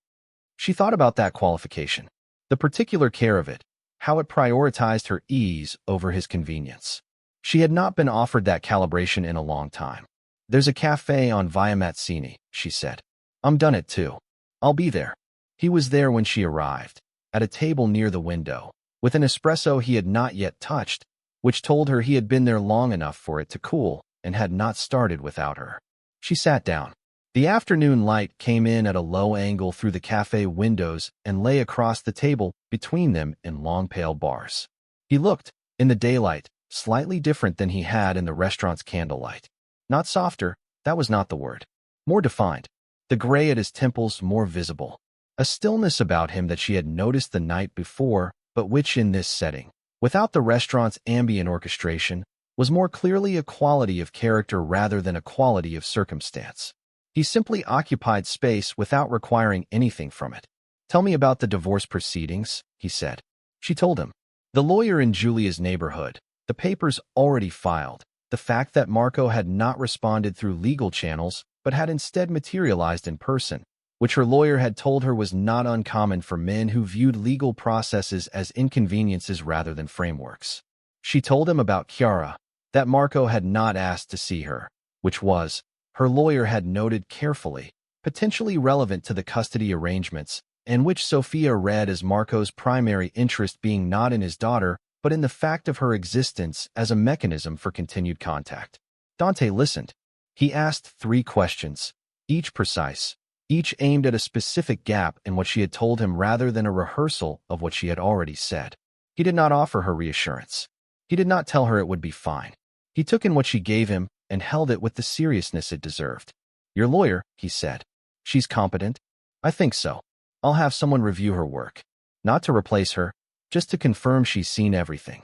She thought about that qualification. The particular care of it. How it prioritized her ease over his convenience. She had not been offered that calibration in a long time. There's a cafe on Via Mazzini, she said. I'm done at 2. I'll be there. He was there when she arrived, at a table near the window, with an espresso he had not yet touched, which told her he had been there long enough for it to cool and had not started without her. She sat down. The afternoon light came in at a low angle through the cafe windows and lay across the table between them in long pale bars. He looked, in the daylight, slightly different than he had in the restaurant's candlelight. Not softer, that was not the word. More defined. The gray at his temples more visible. A stillness about him that she had noticed the night before, but which in this setting, without the restaurant's ambient orchestration, was more clearly a quality of character rather than a quality of circumstance. He simply occupied space without requiring anything from it. Tell me about the divorce proceedings, he said. She told him. The lawyer in Giulia's neighborhood, the papers already filed, the fact that Marco had not responded through legal channels but had instead materialized in person, which her lawyer had told her was not uncommon for men who viewed legal processes as inconveniences rather than frameworks. She told him about Chiara, that Marco had not asked to see her, which was, her lawyer had noted carefully, potentially relevant to the custody arrangements, and which Sofia read as Marco's primary interest being not in his daughter, but in the fact of her existence as a mechanism for continued contact. Dante listened. He asked 3 questions, each precise, each aimed at a specific gap in what she had told him rather than a rehearsal of what she had already said. He did not offer her reassurance. He did not tell her it would be fine. He took in what she gave him and held it with the seriousness it deserved. Your lawyer, he said. She's competent? I think so. I'll have someone review her work. Not to replace her, just to confirm she's seen everything.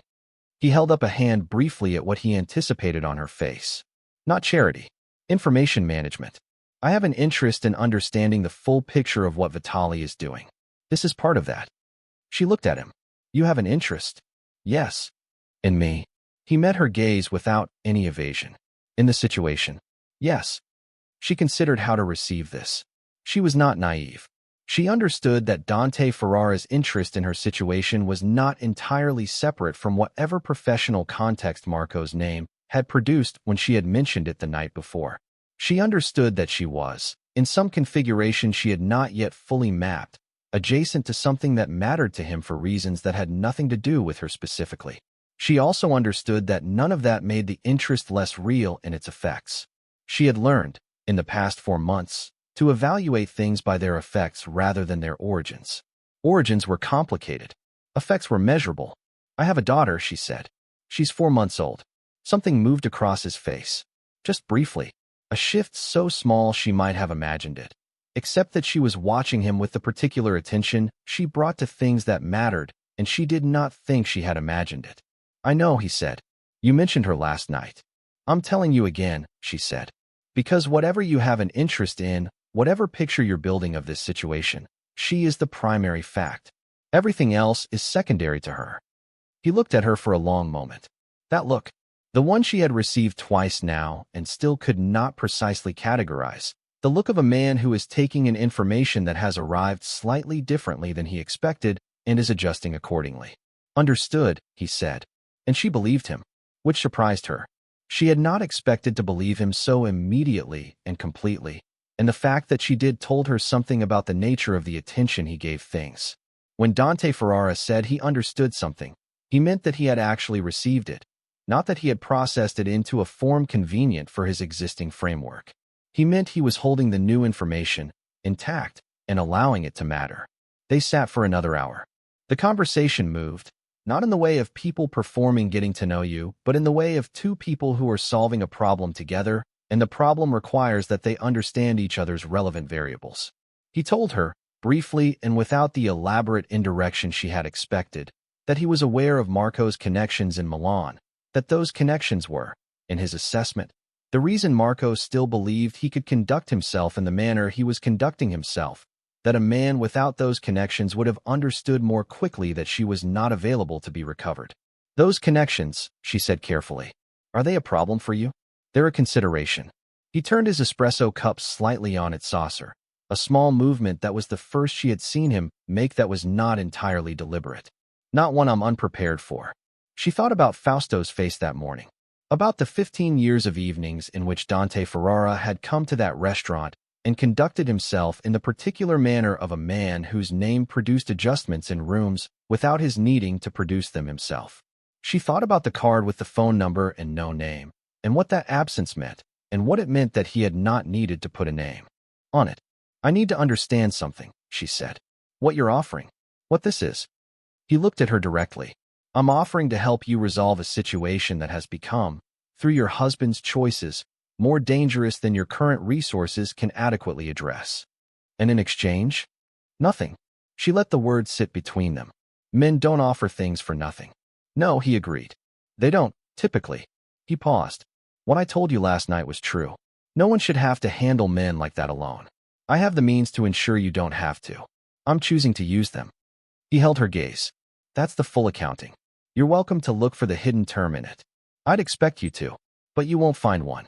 He held up a hand briefly at what he anticipated on her face. Not charity. Information management. I have an interest in understanding the full picture of what Vitale is doing. This is part of that. She looked at him. You have an interest? Yes. In me. He met her gaze without any evasion. In the situation? Yes. She considered how to receive this. She was not naive. She understood that Dante Ferrara's interest in her situation was not entirely separate from whatever professional context Marco's name had produced when she had mentioned it the night before. She understood that she was, in some configuration she had not yet fully mapped, adjacent to something that mattered to him for reasons that had nothing to do with her specifically. She also understood that none of that made the interest less real in its effects. She had learned, in the past 4 months, to evaluate things by their effects rather than their origins. Origins were complicated. Effects were measurable. I have a daughter, she said. She's 4 months old. Something moved across his face. Just briefly. A shift so small she might have imagined it. Except that she was watching him with the particular attention she brought to things that mattered, and she did not think she had imagined it. I know, he said. You mentioned her last night. I'm telling you again, she said. Because whatever you have an interest in, whatever picture you're building of this situation, she is the primary fact. Everything else is secondary to her. He looked at her for a long moment. That look, the one she had received twice now and still could not precisely categorize, the look of a man who is taking in information that has arrived slightly differently than he expected and is adjusting accordingly. Understood, he said. And she believed him, which surprised her. She had not expected to believe him so immediately and completely, and the fact that she did told her something about the nature of the attention he gave things. When Dante Ferrara said he understood something, he meant that he had actually received it, not that he had processed it into a form convenient for his existing framework. He meant he was holding the new information intact and allowing it to matter. They sat for another hour. The conversation moved, not in the way of people performing getting to know you, but in the way of two people who are solving a problem together, and the problem requires that they understand each other's relevant variables. He told her, briefly and without the elaborate indirection she had expected, that he was aware of Marco's connections in Milan, that those connections were, in his assessment, the reason Marco still believed he could conduct himself in the manner he was conducting himself, that a man without those connections would have understood more quickly that she was not available to be recovered. Those connections, she said carefully, are they a problem for you? They're a consideration. He turned his espresso cup slightly on its saucer, a small movement that was the first she had seen him make that was not entirely deliberate. Not one I'm unprepared for. She thought about Fausto's face that morning, about the 15 years of evenings in which Dante Ferrara had come to that restaurant and conducted himself in the particular manner of a man whose name produced adjustments in rooms without his needing to produce them himself. She thought about the card with the phone number and no name, and what that absence meant, and what it meant that he had not needed to put a name on it. I need to understand something, she said. What you're offering. What this is. He looked at her directly. I'm offering to help you resolve a situation that has become, through your husband's choices, more dangerous than your current resources can adequately address. And in exchange? Nothing. She let the words sit between them. Men don't offer things for nothing. No, he agreed. They don't, typically. He paused. What I told you last night was true. No one should have to handle men like that alone. I have the means to ensure you don't have to. I'm choosing to use them. He held her gaze. That's the full accounting. You're welcome to look for the hidden term in it. I'd expect you to, but you won't find one.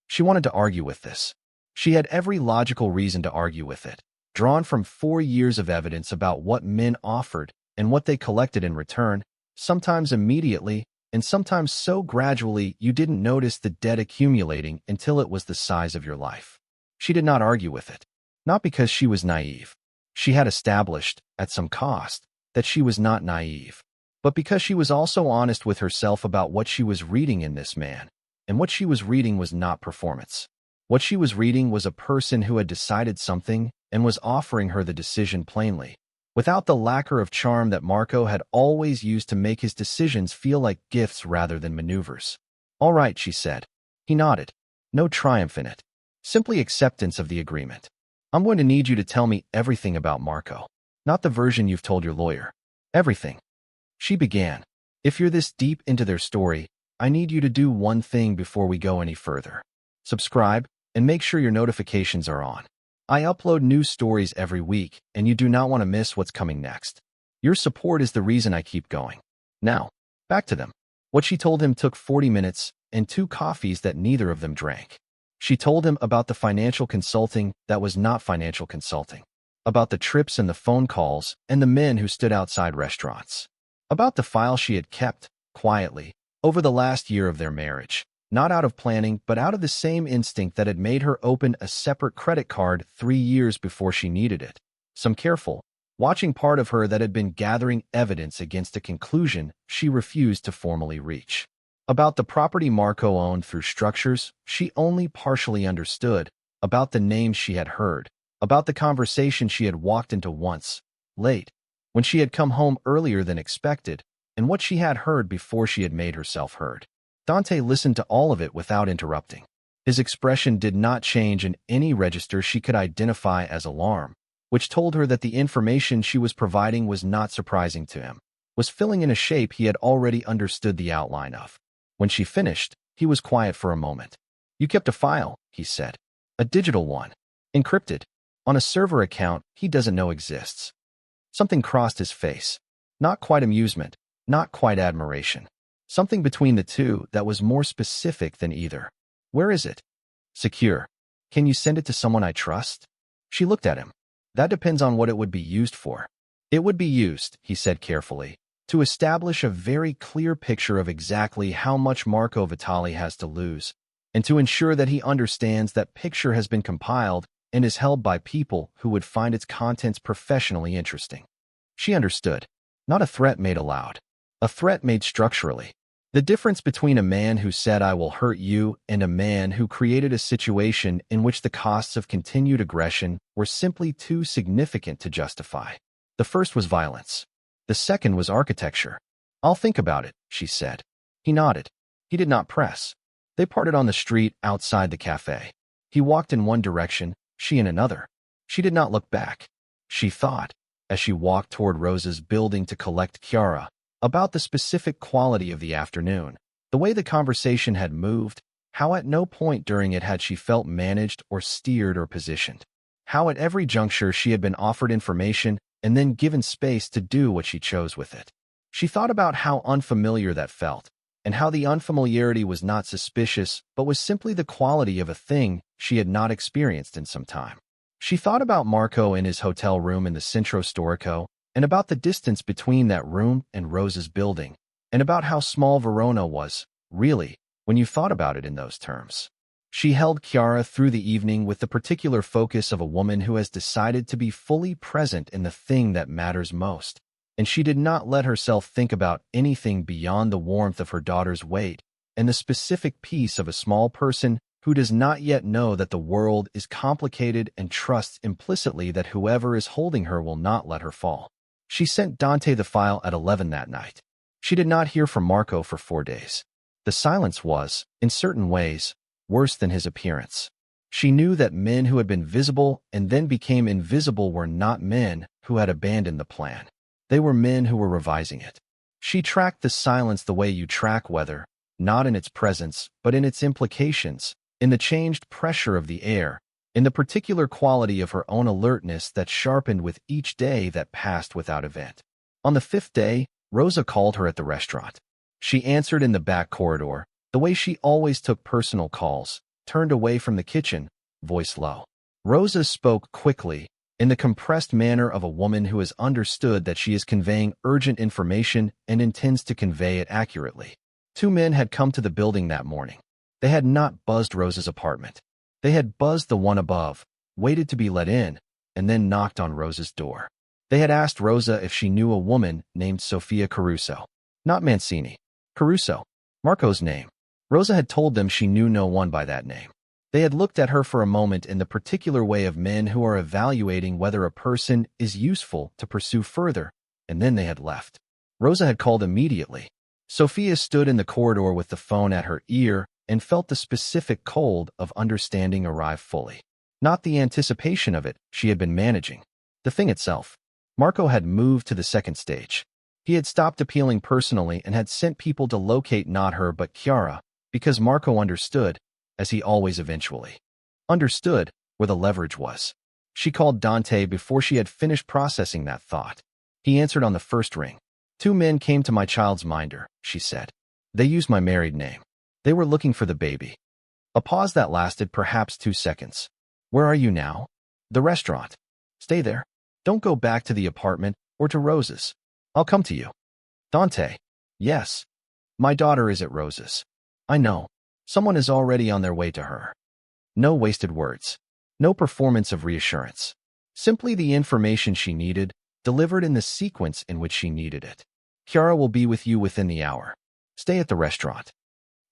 She wanted to argue with this. She had every logical reason to argue with it, drawn from 4 years of evidence about what men offered and what they collected in return, sometimes immediately, and sometimes so gradually you didn't notice the debt accumulating until it was the size of your life. She did not argue with it, not because she was naive. She had established, at some cost, that she was not naive, but because she was also honest with herself about what she was reading in this man, and what she was reading was not performance. What she was reading was a person who had decided something and was offering her the decision plainly, without the lacquer of charm that Marco had always used to make his decisions feel like gifts rather than maneuvers. All right, she said. He nodded. No triumph in it. Simply acceptance of the agreement. I'm going to need you to tell me everything about Marco. Not the version you've told your lawyer. Everything. She began. If you're this deep into their story, I need you to do one thing before we go any further. Subscribe, and make sure your notifications are on. I upload new stories every week, and you do not want to miss what's coming next. Your support is the reason I keep going. Now, back to them. What she told him took 40 minutes and 2 coffees that neither of them drank. She told him about the financial consulting that was not financial consulting, about the trips and the phone calls and the men who stood outside restaurants, about the file she had kept, quietly, over the last year of their marriage, not out of planning but out of the same instinct that had made her open a separate credit card 3 years before she needed it. Some careful, watching part of her that had been gathering evidence against a conclusion she refused to formally reach. About the property Marco owned through structures she only partially understood, about the names she had heard, about the conversation she had walked into once, late, when she had come home earlier than expected, and what she had heard before she had made herself heard. Dante listened to all of it without interrupting. His expression did not change in any register she could identify as alarm, which told her that the information she was providing was not surprising to him, was filling in a shape he had already understood the outline of. When she finished, he was quiet for a moment. "You kept a file," he said. "A digital one. Encrypted. On a server account he doesn't know exists." Something crossed his face. Not quite amusement, not quite admiration. Something between the two that was more specific than either. "Where is it?" "Secure. Can you send it to someone I trust?" She looked at him. "That depends on what it would be used for." "It would be used," he said carefully, "to establish a very clear picture of exactly how much Marco Vitale has to lose, and to ensure that he understands that picture has been compiled and is held by people who would find its contents professionally interesting." She understood. Not a threat made aloud. A threat made structurally. The difference between a man who said "I will hurt you" and a man who created a situation in which the costs of continued aggression were simply too significant to justify. The first was violence. The second was architecture. "I'll think about it," she said. He nodded. He did not press. They parted on the street outside the cafe. He walked in one direction, she in another. She did not look back. She thought, as she walked toward Rosa's building to collect Chiara, about the specific quality of the afternoon, the way the conversation had moved, how at no point during it had she felt managed or steered or positioned, how at every juncture she had been offered information and then given space to do what she chose with it. She thought about how unfamiliar that felt, and how the unfamiliarity was not suspicious but was simply the quality of a thing she had not experienced in some time. She thought about Marco in his hotel room in the Centro Storico, and about the distance between that room and Rosa's building, and about how small Verona was, really, when you thought about it in those terms. She held Chiara through the evening with the particular focus of a woman who has decided to be fully present in the thing that matters most, and she did not let herself think about anything beyond the warmth of her daughter's weight and the specific peace of a small person who does not yet know that the world is complicated and trusts implicitly that whoever is holding her will not let her fall. She sent Dante the file at 11 that night. She did not hear from Marco for 4 days. The silence was, in certain ways, worse than his appearance. She knew that men who had been visible and then became invisible were not men who had abandoned the plan. They were men who were revising it. She tracked the silence the way you track weather, not in its presence, but in its implications, in the changed pressure of the air, in the particular quality of her own alertness that sharpened with each day that passed without event. On the 5th day, Rosa called her at the restaurant. She answered in the back corridor, the way she always took personal calls, turned away from the kitchen, voice low. Rosa spoke quickly, in the compressed manner of a woman who has understood that she is conveying urgent information and intends to convey it accurately. 2 men had come to the building that morning. They had not buzzed Rosa's apartment. They had buzzed the one above, waited to be let in, and then knocked on Rosa's door. They had asked Rosa if she knew a woman named Sofia Caruso. Not Mancini. Caruso. Marco's name. Rosa had told them she knew no one by that name. They had looked at her for a moment in the particular way of men who are evaluating whether a person is useful to pursue further, and then they had left. Rosa had called immediately. Sofia stood in the corridor with the phone at her ear and felt the specific cold of understanding arrive fully. Not the anticipation of it she had been managing. The thing itself. Marco had moved to the second stage. He had stopped appealing personally and had sent people to locate not her but Chiara, because Marco understood, as he always eventually understood, where the leverage was. She called Dante before she had finished processing that thought. He answered on the first ring. 2 men came to my child's minder, she said. They used my married name. They were looking for the baby. A pause that lasted perhaps 2 seconds. Where are you now? The restaurant. Stay there. Don't go back to the apartment or to Rosa's. I'll come to you. Dante. Yes. My daughter is at Rosa's. I know. Someone is already on their way to her. No wasted words. No performance of reassurance. Simply the information she needed, delivered in the sequence in which she needed it. Chiara will be with you within the hour. Stay at the restaurant.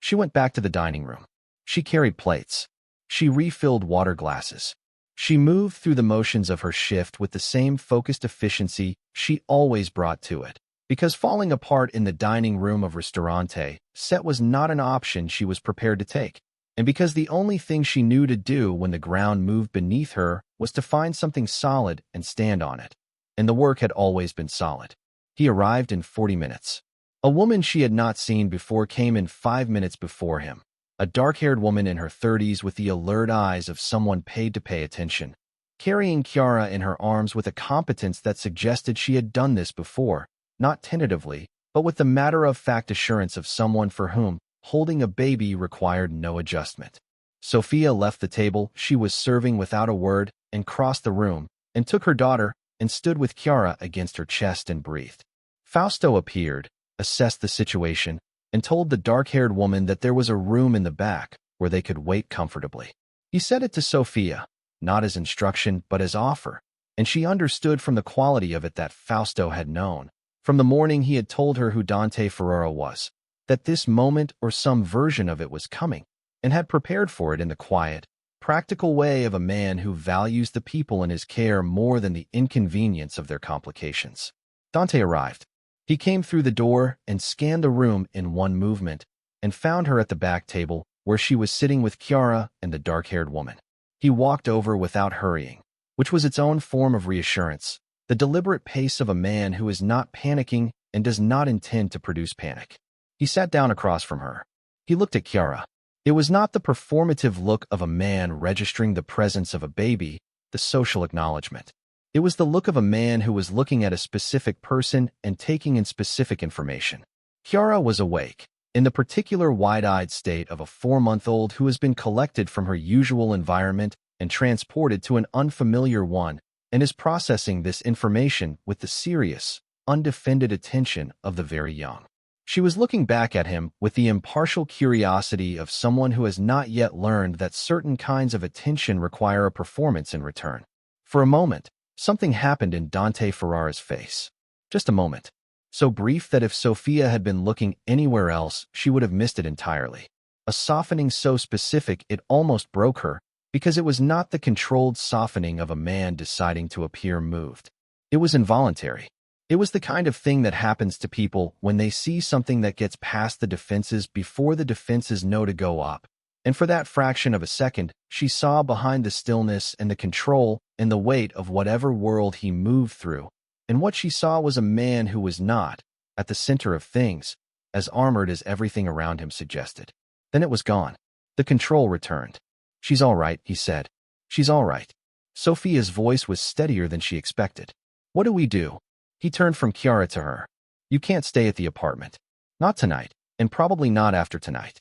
She went back to the dining room. She carried plates. She refilled water glasses. She moved through the motions of her shift with the same focused efficiency she always brought to it. Because falling apart in the dining room of Ristorante set was not an option she was prepared to take, and because the only thing she knew to do when the ground moved beneath her was to find something solid and stand on it. And the work had always been solid. He arrived in 40 minutes. A woman she had not seen before came in 5 minutes before him. A dark-haired woman in her 30s with the alert eyes of someone paid to pay attention, carrying Chiara in her arms with a competence that suggested she had done this before, not tentatively, but with the matter-of-fact assurance of someone for whom holding a baby required no adjustment. Sofia left the table she was serving without a word and crossed the room, and took her daughter and stood with Chiara against her chest and breathed. Fausto appeared, assessed the situation, and told the dark-haired woman that there was a room in the back where they could wait comfortably. He said it to Sofia, not as instruction but as offer, and she understood from the quality of it that Fausto had known, from the morning he had told her who Dante Ferrara was, that this moment or some version of it was coming, and had prepared for it in the quiet, practical way of a man who values the people in his care more than the inconvenience of their complications. Dante arrived. He came through the door and scanned the room in one movement, and found her at the back table, where she was sitting with Chiara and the dark-haired woman. He walked over without hurrying, which was its own form of reassurance, the deliberate pace of a man who is not panicking and does not intend to produce panic. He sat down across from her. He looked at Chiara. It was not the performative look of a man registering the presence of a baby, the social acknowledgement. It was the look of a man who was looking at a specific person and taking in specific information. Chiara was awake, in the particular wide-eyed state of a 4-month-old who has been collected from her usual environment and transported to an unfamiliar one, and is processing this information with the serious, undefended attention of the very young. She was looking back at him with the impartial curiosity of someone who has not yet learned that certain kinds of attention require a performance in return. For a moment, something happened in Dante Ferrara's face. Just a moment. So brief that if Sofia had been looking anywhere else, she would have missed it entirely. A softening so specific it almost broke her, because it was not the controlled softening of a man deciding to appear moved. It was involuntary. It was the kind of thing that happens to people when they see something that gets past the defenses before the defenses know to go up. And for that fraction of a second, she saw behind the stillness and the control and the weight of whatever world he moved through, and what she saw was a man who was not, at the center of things, as armored as everything around him suggested. Then it was gone. The control returned. "She's all right," he said. "She's all right." Sofia's voice was steadier than she expected. "What do we do?" He turned from Chiara to her. "You can't stay at the apartment. Not tonight, and probably not after tonight."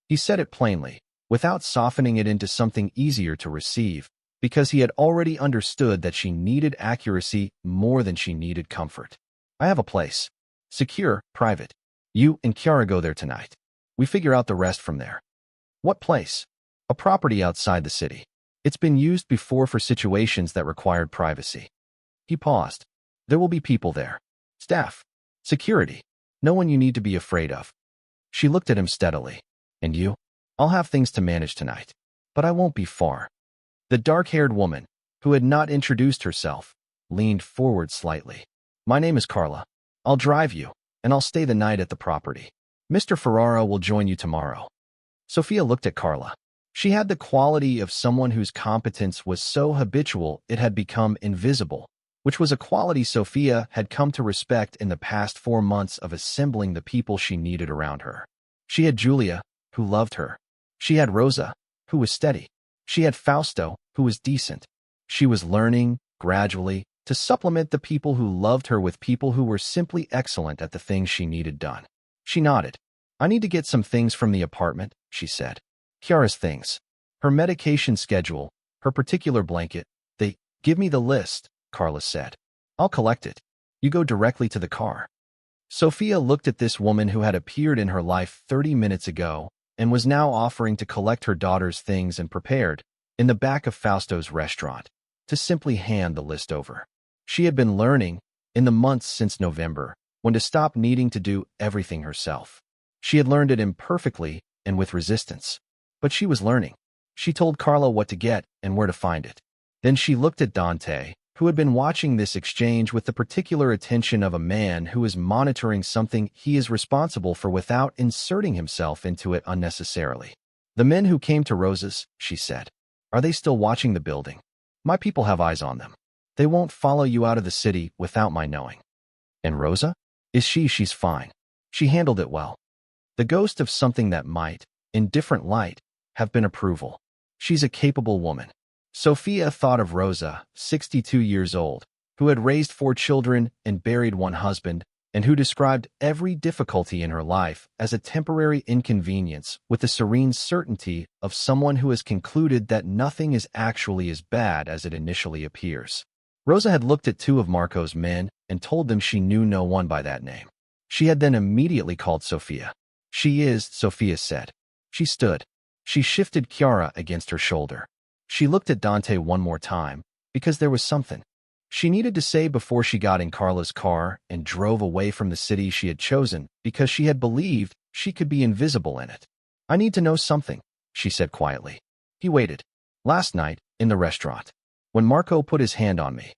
He said it plainly, without softening it into something easier to receive, because he had already understood that she needed accuracy more than she needed comfort. "I have a place. Secure, private. You and Chiara go there tonight. We figure out the rest from there." "What place?" "A property outside the city. It's been used before for situations that required privacy." He paused. "There will be people there. Staff. Security. No one you need to be afraid of." She looked at him steadily. "And you?" "I'll have things to manage tonight. But I won't be far." The dark-haired woman, who had not introduced herself, leaned forward slightly. "My name is Carla. I'll drive you, and I'll stay the night at the property. Mr. Ferrara will join you tomorrow." Sofia looked at Carla. She had the quality of someone whose competence was so habitual it had become invisible, which was a quality Sofia had come to respect in the past 4 months of assembling the people she needed around her. She had Julia, who loved her. She had Rosa, who was steady. She had Fausto, who was decent. She was learning, gradually, to supplement the people who loved her with people who were simply excellent at the things she needed done. She nodded. "I need to get some things from the apartment," she said. "Chiara's things. Her medication schedule, her particular blanket. Give me the list," Carla said. "I'll collect it. You go directly to the car." Sofia looked at this woman who had appeared in her life 30 minutes ago and was now offering to collect her daughter's things and prepared, in the back of Fausto's restaurant, to simply hand the list over. She had been learning, in the months since November, when to stop needing to do everything herself. She had learned it imperfectly and with resistance. But she was learning. She told Carla what to get and where to find it. Then she looked at Dante, who had been watching this exchange with the particular attention of a man who is monitoring something he is responsible for without inserting himself into it unnecessarily. "The men who came to Rosa's," she said. "Are they still watching the building? My people have eyes on them. They won't follow you out of the city without my knowing." "And Rosa? She's fine. She handled it well. The ghost of something that might, in different light, have been approval. She's a capable woman." Sofia thought of Rosa, 62 years old, who had raised 4 children and buried 1 husband, and who described every difficulty in her life as a temporary inconvenience with the serene certainty of someone who has concluded that nothing is actually as bad as it initially appears. Rosa had looked at 2 of Marco's men and told them she knew no one by that name. She had then immediately called Sofia. "She is," Sofia said. She stood. She shifted Chiara against her shoulder. She looked at Dante one more time, because there was something she needed to say before she got in Carla's car and drove away from the city she had chosen because she had believed she could be invisible in it. "I need to know something," she said quietly. He waited. "Last night, in the restaurant, when Marco put his hand on me."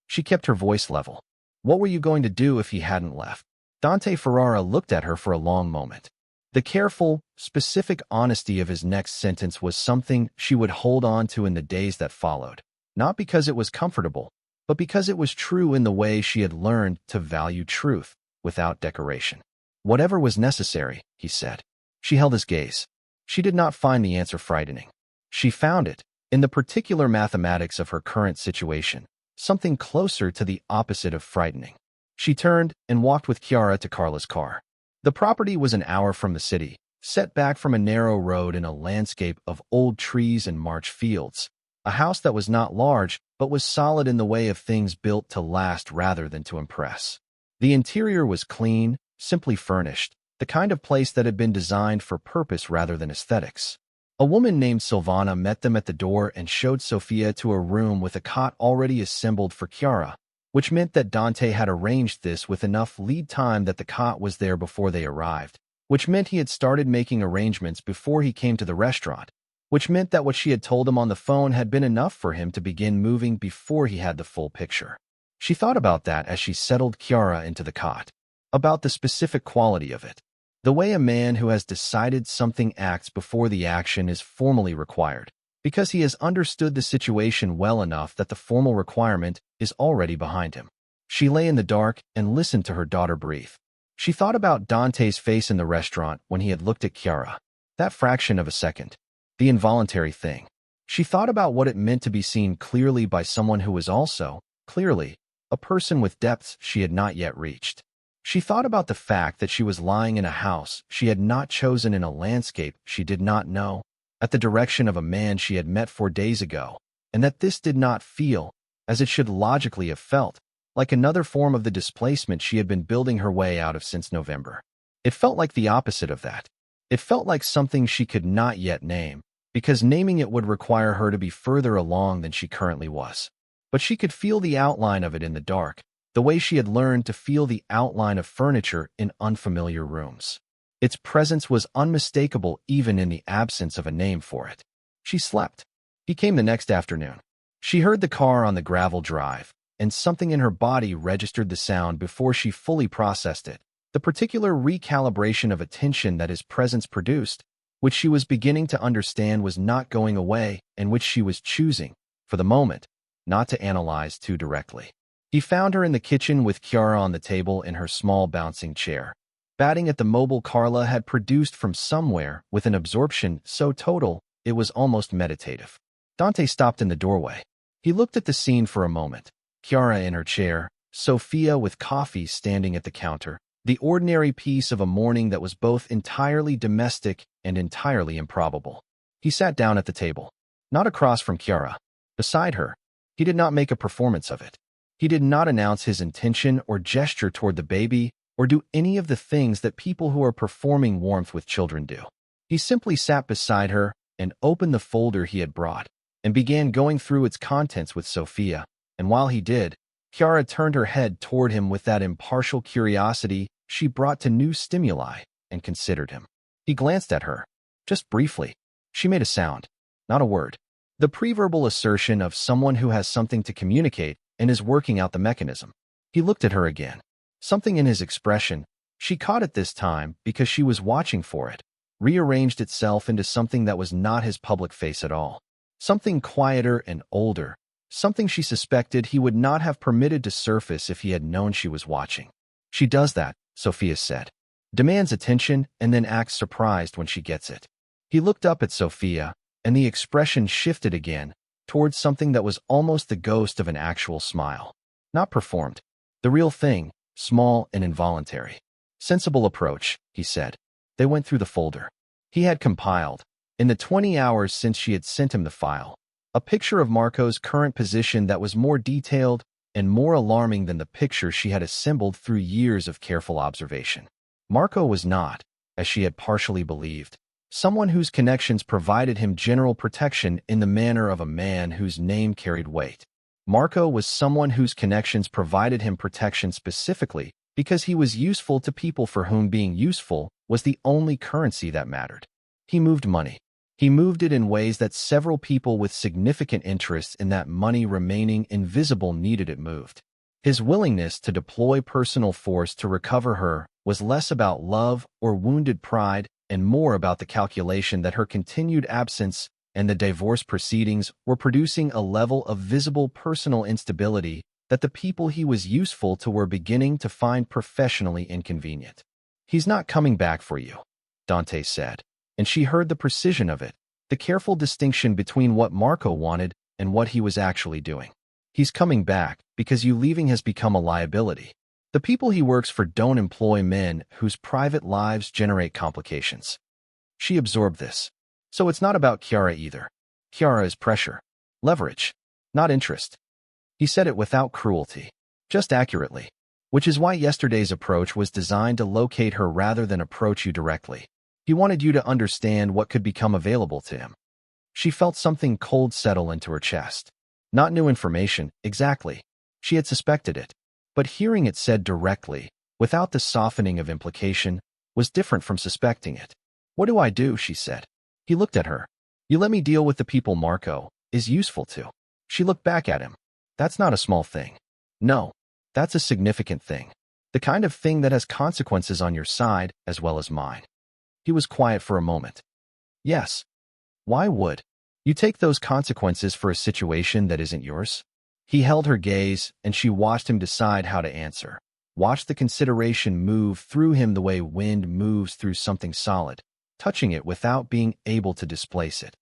She kept her voice level. "What were you going to do if he hadn't left?" Dante Ferrara looked at her for a long moment. The careful, specific honesty of his next sentence was something she would hold on to in the days that followed, not because it was comfortable, but because it was true in the way she had learned to value truth without decoration. "Whatever was necessary," he said. She held his gaze. She did not find the answer frightening. She found it, in the particular mathematics of her current situation, something closer to the opposite of frightening. She turned and walked with Chiara to Carla's car. The property was an hour from the city, set back from a narrow road in a landscape of old trees and March fields. A house that was not large, but was solid in the way of things built to last rather than to impress. The interior was clean, simply furnished, the kind of place that had been designed for purpose rather than aesthetics. A woman named Silvana met them at the door and showed Sofia to a room with a cot already assembled for Chiara, which meant that Dante had arranged this with enough lead time that the cot was there before they arrived, which meant he had started making arrangements before he came to the restaurant, which meant that what she had told him on the phone had been enough for him to begin moving before he had the full picture. She thought about that as she settled Chiara into the cot, about the specific quality of it, the way a man who has decided something acts before the action is formally required, because he has understood the situation well enough that the formal requirement is already behind him. She lay in the dark and listened to her daughter breathe. She thought about Dante's face in the restaurant when he had looked at Chiara. That fraction of a second. The involuntary thing. She thought about what it meant to be seen clearly by someone who was also, clearly, a person with depths she had not yet reached. She thought about the fact that she was lying in a house she had not chosen in a landscape she did not know, at the direction of a man she had met 4 days ago, and that this did not feel, as it should logically have felt, like another form of the displacement she had been building her way out of since November. It felt like the opposite of that. It felt like something she could not yet name, because naming it would require her to be further along than she currently was. But she could feel the outline of it in the dark, the way she had learned to feel the outline of furniture in unfamiliar rooms. Its presence was unmistakable even in the absence of a name for it. She slept. He came the next afternoon. She heard the car on the gravel drive, and something in her body registered the sound before she fully processed it, the particular recalibration of attention that his presence produced, which she was beginning to understand was not going away and which she was choosing, for the moment, not to analyze too directly. He found her in the kitchen with Chiara on the table in her small bouncing chair, batting at the mobile Carla had produced from somewhere with an absorption so total it was almost meditative. Dante stopped in the doorway. He looked at the scene for a moment. Chiara in her chair, Sofia with coffee standing at the counter, the ordinary piece of a morning that was both entirely domestic and entirely improbable. He sat down at the table, not across from Chiara, beside her. He did not make a performance of it. He did not announce his intention or gesture toward the baby or do any of the things that people who are performing warmth with children do. He simply sat beside her and opened the folder he had brought and began going through its contents with Sofia, and while he did, Chiara turned her head toward him with that impartial curiosity she brought to new stimuli and considered him. He glanced at her, just briefly. She made a sound, not a word. The preverbal assertion of someone who has something to communicate and is working out the mechanism. He looked at her again. Something in his expression, she caught it this time because she was watching for it, rearranged itself into something that was not his public face at all. Something quieter and older, something she suspected he would not have permitted to surface if he had known she was watching. She does that, Sofia said. Demands attention and then acts surprised when she gets it. He looked up at Sofia, and the expression shifted again, towards something that was almost the ghost of an actual smile. Not performed. The real thing, small and involuntary. Sensible approach, he said. They went through the folder. He had compiled, in the 20 hours since she had sent him the file, a picture of Marco's current position that was more detailed and more alarming than the picture she had assembled through years of careful observation. Marco was not, as she had partially believed, someone whose connections provided him general protection in the manner of a man whose name carried weight. Marco was someone whose connections provided him protection specifically because he was useful to people for whom being useful was the only currency that mattered. He moved money. He moved it in ways that several people with significant interests in that money remaining invisible needed it moved. His willingness to deploy personal force to recover her was less about love or wounded pride and more about the calculation that her continued absence and the divorce proceedings were producing a level of visible personal instability that the people he was useful to were beginning to find professionally inconvenient. "He's not coming back for you," Dante said, and she heard the precision of it, the careful distinction between what Marco wanted and what he was actually doing. "He's coming back because you leaving has become a liability. The people he works for don't employ men whose private lives generate complications." She absorbed this. So it's not about Chiara either. Chiara is pressure, leverage, not interest. He said it without cruelty, just accurately, which is why yesterday's approach was designed to locate her rather than approach you directly. He wanted you to understand what could become available to him. She felt something cold settle into her chest. Not new information, exactly. She had suspected it. But hearing it said directly, without the softening of implication, was different from suspecting it. "What do I do?" she said. He looked at her. "You let me deal with the people Marco is useful to." She looked back at him. "That's not a small thing. No, that's a significant thing. The kind of thing that has consequences on your side as well as mine." He was quiet for a moment. "Yes. Why would you take those consequences for a situation that isn't yours?" He held her gaze, and she watched him decide how to answer. Watched the consideration move through him the way wind moves through something solid, touching it without being able to displace it.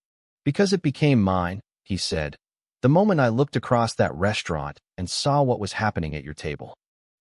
"Because it became mine," he said, "the moment I looked across that restaurant and saw what was happening at your table."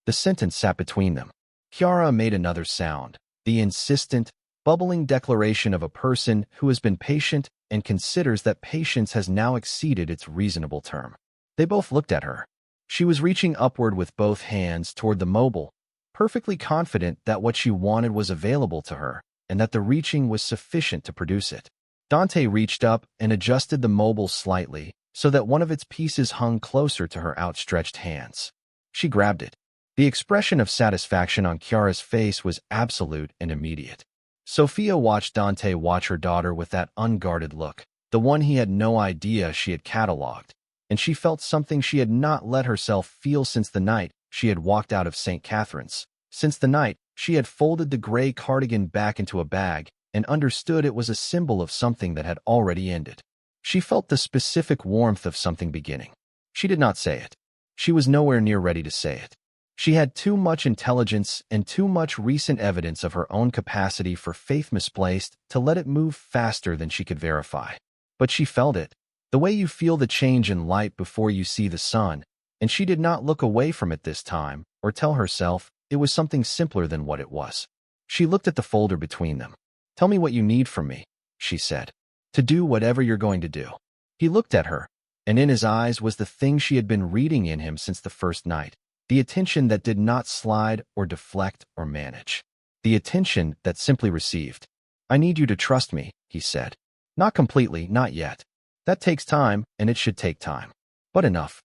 The sentence sat between them. Chiara made another sound, the insistent, bubbling declaration of a person who has been patient and considers that patience has now exceeded its reasonable term. They both looked at her. She was reaching upward with both hands toward the mobile, perfectly confident that what she wanted was available to her, and that the reaching was sufficient to produce it. Dante reached up and adjusted the mobile slightly so that one of its pieces hung closer to her outstretched hands. She grabbed it. The expression of satisfaction on Chiara's face was absolute and immediate. Sofia watched Dante watch her daughter with that unguarded look, the one he had no idea she had catalogued, and she felt something she had not let herself feel since the night she had walked out of St. Catherine's, since the night she had folded the gray cardigan back into a bag and understood it was a symbol of something that had already ended. She felt the specific warmth of something beginning. She did not say it. She was nowhere near ready to say it. She had too much intelligence and too much recent evidence of her own capacity for faith misplaced to let it move faster than she could verify. But she felt it, the way you feel the change in light before you see the sun, and she did not look away from it this time or tell herself it was something simpler than what it was. She looked at the folder between them. "Tell me what you need from me," she said. "To do whatever you're going to do." He looked at her, and in his eyes was the thing she had been reading in him since the first night, the attention that did not slide or deflect or manage. The attention that simply received. "I need you to trust me," he said. "Not completely, not yet. That takes time, and it should take time. But enough."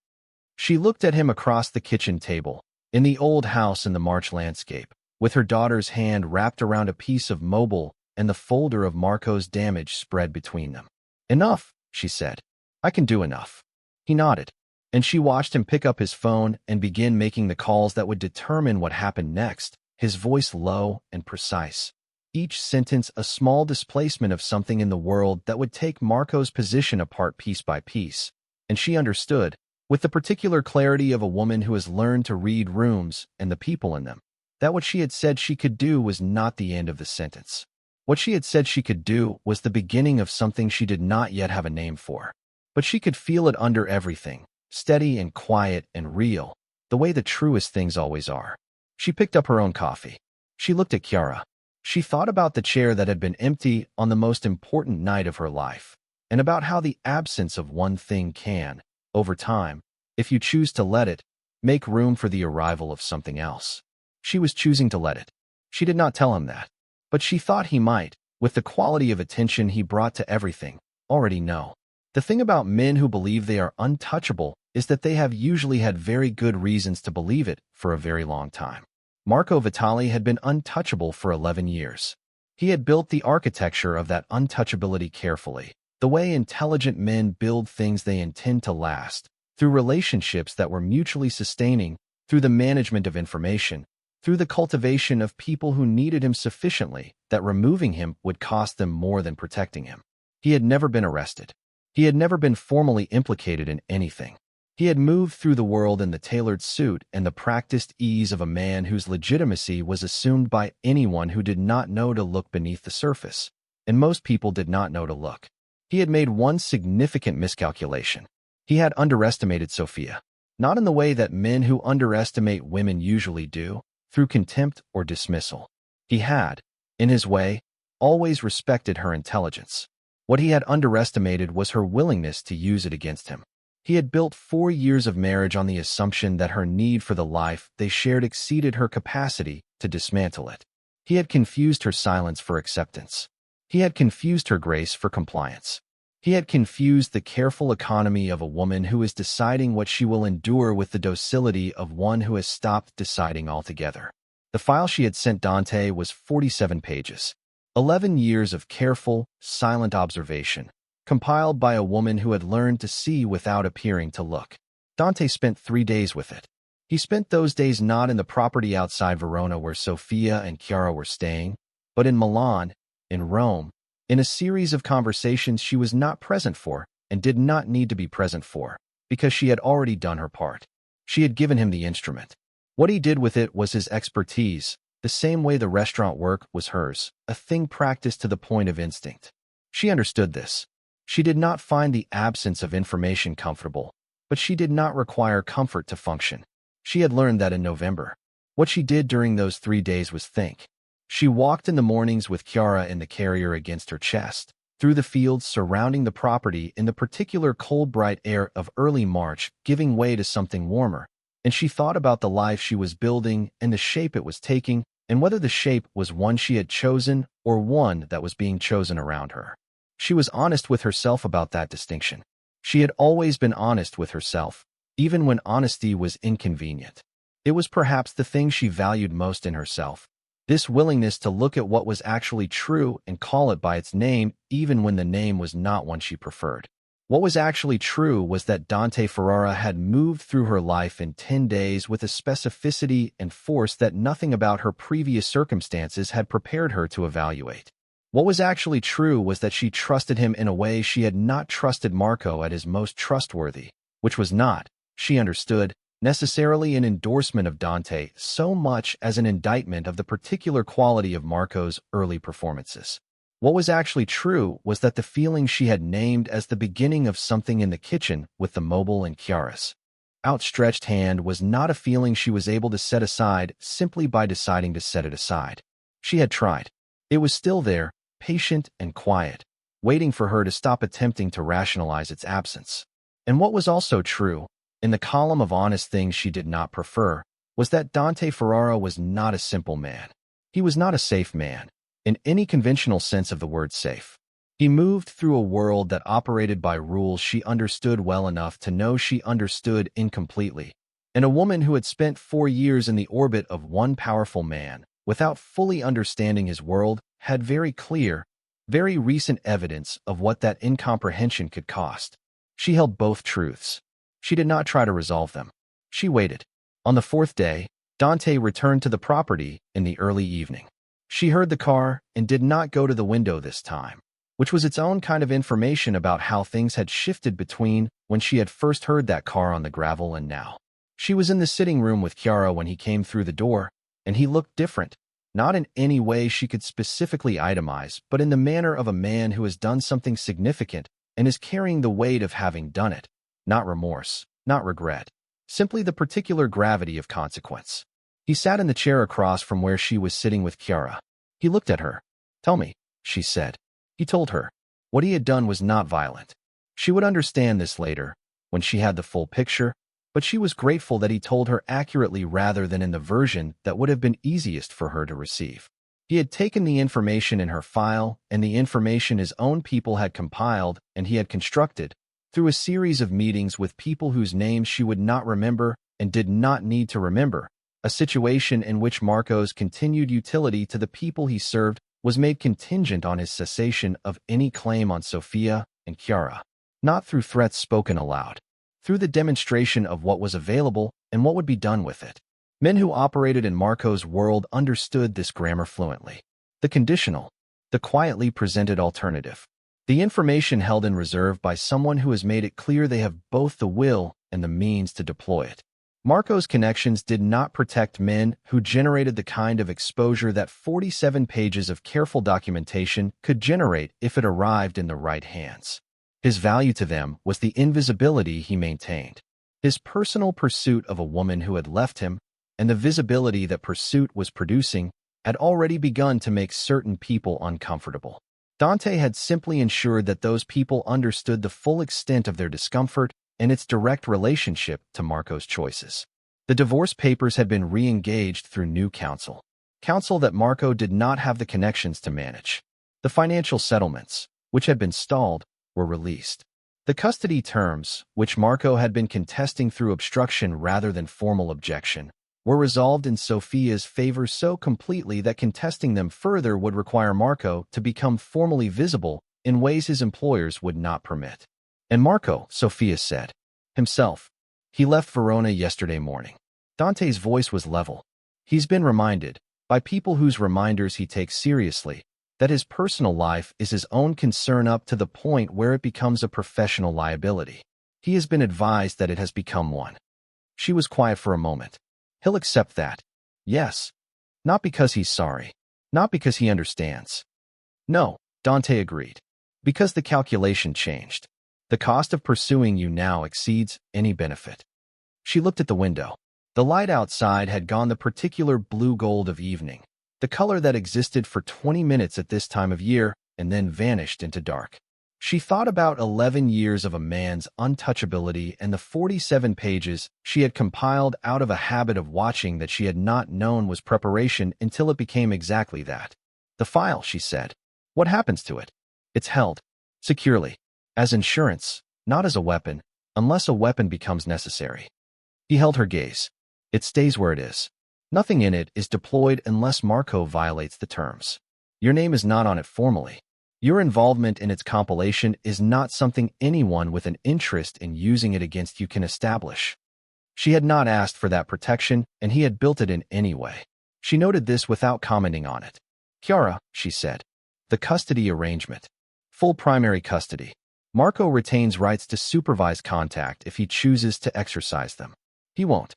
She looked at him across the kitchen table, in the old house in the March landscape, with her daughter's hand wrapped around a piece of mobile and the folder of Marco's damage spread between them. "Enough," she said. I can do enough. He nodded, and she watched him pick up his phone and begin making the calls that would determine what happened next, his voice low and precise. Each sentence a small displacement of something in the world that would take Marco's position apart piece by piece. And she understood, with the particular clarity of a woman who has learned to read rooms and the people in them, that what she had said she could do was not the end of the sentence. What she had said she could do was the beginning of something she did not yet have a name for. But she could feel it under everything, steady and quiet and real, the way the truest things always are. She picked up her own coffee. She looked at Chiara. She thought about the chair that had been empty on the most important night of her life, and about how the absence of one thing can, over time, if you choose to let it, make room for the arrival of something else. She was choosing to let it. She did not tell him that, but she thought he might, with the quality of attention he brought to everything, already know. The thing about men who believe they are untouchable is that they have usually had very good reasons to believe it for a very long time. Marco Vitale had been untouchable for 11 years. He had built the architecture of that untouchability carefully, the way intelligent men build things they intend to last, through relationships that were mutually sustaining, through the management of information, through the cultivation of people who needed him sufficiently that removing him would cost them more than protecting him. He had never been arrested. He had never been formally implicated in anything. He had moved through the world in the tailored suit and the practiced ease of a man whose legitimacy was assumed by anyone who did not know to look beneath the surface, and most people did not know to look. He had made one significant miscalculation. He had underestimated Sofia, not in the way that men who underestimate women usually do, through contempt or dismissal. He had, in his way, always respected her intelligence. What he had underestimated was her willingness to use it against him. He had built 4 years of marriage on the assumption that her need for the life they shared exceeded her capacity to dismantle it. He had confused her silence for acceptance. He had confused her grace for compliance. He had confused the careful economy of a woman who is deciding what she will endure with the docility of one who has stopped deciding altogether. The file she had sent Dante was 47 pages. 11 years of careful, silent observation, compiled by a woman who had learned to see without appearing to look. Dante spent 3 days with it. He spent those days not in the property outside Verona where Sofia and Chiara were staying, but in Milan, in Rome, in a series of conversations she was not present for and did not need to be present for, because she had already done her part. She had given him the instrument. What he did with it was his expertise, the same way the restaurant work was hers, a thing practiced to the point of instinct. She understood this. She did not find the absence of information comfortable, but she did not require comfort to function. She had learned that in November. What she did during those 3 days was think. She walked in the mornings with Chiara in the carrier against her chest, through the fields surrounding the property in the particular cold bright air of early March, giving way to something warmer, and she thought about the life she was building and the shape it was taking, and whether the shape was one she had chosen or one that was being chosen around her. She was honest with herself about that distinction. She had always been honest with herself, even when honesty was inconvenient. It was perhaps the thing she valued most in herself, this willingness to look at what was actually true and call it by its name even when the name was not one she preferred. What was actually true was that Dante Ferrara had moved through her life in 10 days with a specificity and force that nothing about her previous circumstances had prepared her to evaluate. What was actually true was that she trusted him in a way she had not trusted Marco at his most trustworthy, which was not, she understood, necessarily an endorsement of Dante so much as an indictment of the particular quality of Marco's early performances. What was actually true was that the feeling she had named as the beginning of something in the kitchen with the mobile and Chiara's outstretched hand was not a feeling she was able to set aside simply by deciding to set it aside. She had tried. It was still there, patient and quiet, waiting for her to stop attempting to rationalize its absence. And what was also true, in the column of honest things she did not prefer, was that Dante Ferrara was not a simple man. He was not a safe man, in any conventional sense of the word safe. He moved through a world that operated by rules she understood well enough to know she understood incompletely, and a woman who had spent 4 years in the orbit of one powerful man, without fully understanding his world, had very clear, very recent evidence of what that incomprehension could cost. She held both truths. She did not try to resolve them. She waited. On the fourth day, Dante returned to the property in the early evening. She heard the car and did not go to the window this time, which was its own kind of information about how things had shifted between when she had first heard that car on the gravel and now. She was in the sitting room with Chiara when he came through the door, and he looked different, not in any way she could specifically itemize, but in the manner of a man who has done something significant and is carrying the weight of having done it. Not remorse, not regret, simply the particular gravity of consequence. He sat in the chair across from where she was sitting with Chiara. He looked at her. "Tell me," she said. He told her. What he had done was not violent. She would understand this later, when she had the full picture, but she was grateful that he told her accurately rather than in the version that would have been easiest for her to receive. He had taken the information in her file and the information his own people had compiled and he had constructed, through a series of meetings with people whose names she would not remember and did not need to remember, a situation in which Marco's continued utility to the people he served was made contingent on his cessation of any claim on Sofia and Chiara, not through threats spoken aloud, through the demonstration of what was available and what would be done with it. Men who operated in Marco's world understood this grammar fluently. The conditional, the quietly presented alternative, the information held in reserve by someone who has made it clear they have both the will and the means to deploy it. Marco's connections did not protect men who generated the kind of exposure that 47 pages of careful documentation could generate if it arrived in the right hands. His value to them was the invisibility he maintained, his personal pursuit of a woman who had left him, and the visibility that pursuit was producing had already begun to make certain people uncomfortable. Dante had simply ensured that those people understood the full extent of their discomfort and its direct relationship to Marco's choices. The divorce papers had been re-engaged through new counsel that Marco did not have the connections to manage. The financial settlements, which had been stalled, were released. The custody terms, which Marco had been contesting through obstruction rather than formal objection, were resolved in Sofia's favor so completely that contesting them further would require Marco to become formally visible in ways his employers would not permit. And Marco, Sofia said, himself, he left Verona yesterday morning. Dante's voice was level. He's been reminded, by people whose reminders he takes seriously, that his personal life is his own concern up to the point where it becomes a professional liability. He has been advised that it has become one. She was quiet for a moment. He'll accept that. Yes. Not because he's sorry. Not because he understands. No, Dante agreed. Because the calculation changed. The cost of pursuing you now exceeds any benefit. She looked at the window. The light outside had gone the particular blue-gold of evening, the color that existed for 20 minutes at this time of year and then vanished into dark. She thought about 11 years of a man's untouchability and the 47 pages she had compiled out of a habit of watching that she had not known was preparation until it became exactly that. The file, she said. What happens to it? It's held. Securely. As insurance, not as a weapon, unless a weapon becomes necessary. He held her gaze. It stays where it is. Nothing in it is deployed unless Marco violates the terms. Your name is not on it formally. Your involvement in its compilation is not something anyone with an interest in using it against you can establish. She had not asked for that protection, and he had built it in any way. She noted this without commenting on it. Chiara, she said. The custody arrangement. Full primary custody. Marco retains rights to supervise contact if he chooses to exercise them. He won't.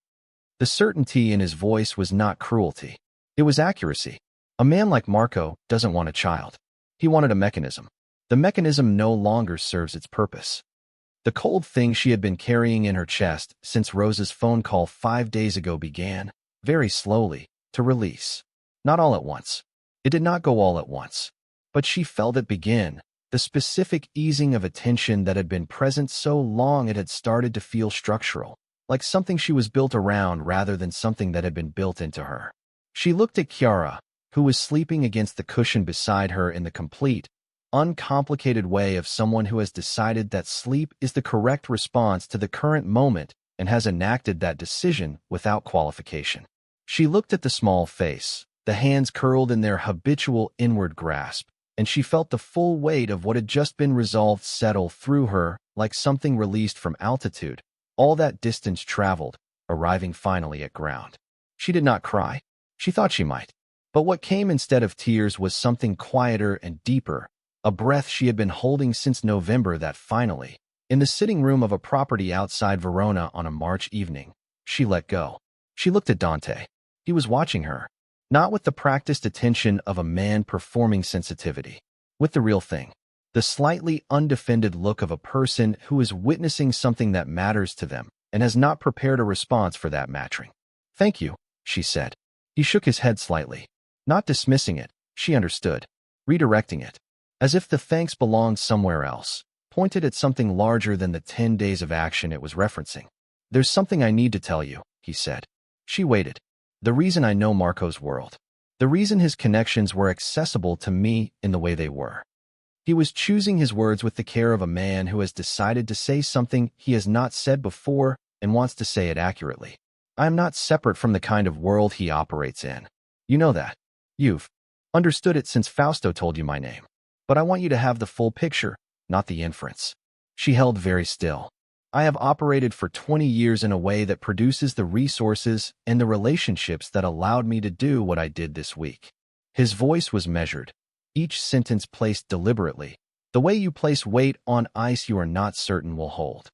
The certainty in his voice was not cruelty. It was accuracy. A man like Marco doesn't want a child. He wanted a mechanism. The mechanism no longer serves its purpose. The cold thing she had been carrying in her chest since Rose's phone call 5 days ago began, very slowly, to release. Not all at once. It did not go all at once. But she felt it begin. The specific easing of a tension that had been present so long it had started to feel structural, like something she was built around rather than something that had been built into her. She looked at Chiara, who was sleeping against the cushion beside her in the complete, uncomplicated way of someone who has decided that sleep is the correct response to the current moment and has enacted that decision without qualification. She looked at the small face, the hands curled in their habitual inward grasp, and she felt the full weight of what had just been resolved settle through her like something released from altitude, all that distance traveled, arriving finally at ground. She did not cry. She thought she might. But what came instead of tears was something quieter and deeper, a breath she had been holding since November that finally, in the sitting room of a property outside Verona on a March evening, she let go. She looked at Dante. He was watching her, not with the practiced attention of a man performing sensitivity, with the real thing, the slightly undefended look of a person who is witnessing something that matters to them and has not prepared a response for that matching. "Thank you," she said. He shook his head slightly, not dismissing it. She understood, redirecting it, as if the thanks belonged somewhere else, pointed at something larger than the 10 days of action it was referencing. "There's something I need to tell you," he said. She waited. "The reason I know Marco's world. The reason his connections were accessible to me in the way they were." He was choosing his words with the care of a man who has decided to say something he has not said before and wants to say it accurately. "I am not separate from the kind of world he operates in. You know that. You've understood it since Fausto told you my name. But I want you to have the full picture, not the inference." She held very still. "I have operated for 20 years in a way that produces the resources and the relationships that allowed me to do what I did this week." His voice was measured, each sentence placed deliberately, the way you place weight on ice you are not certain will hold.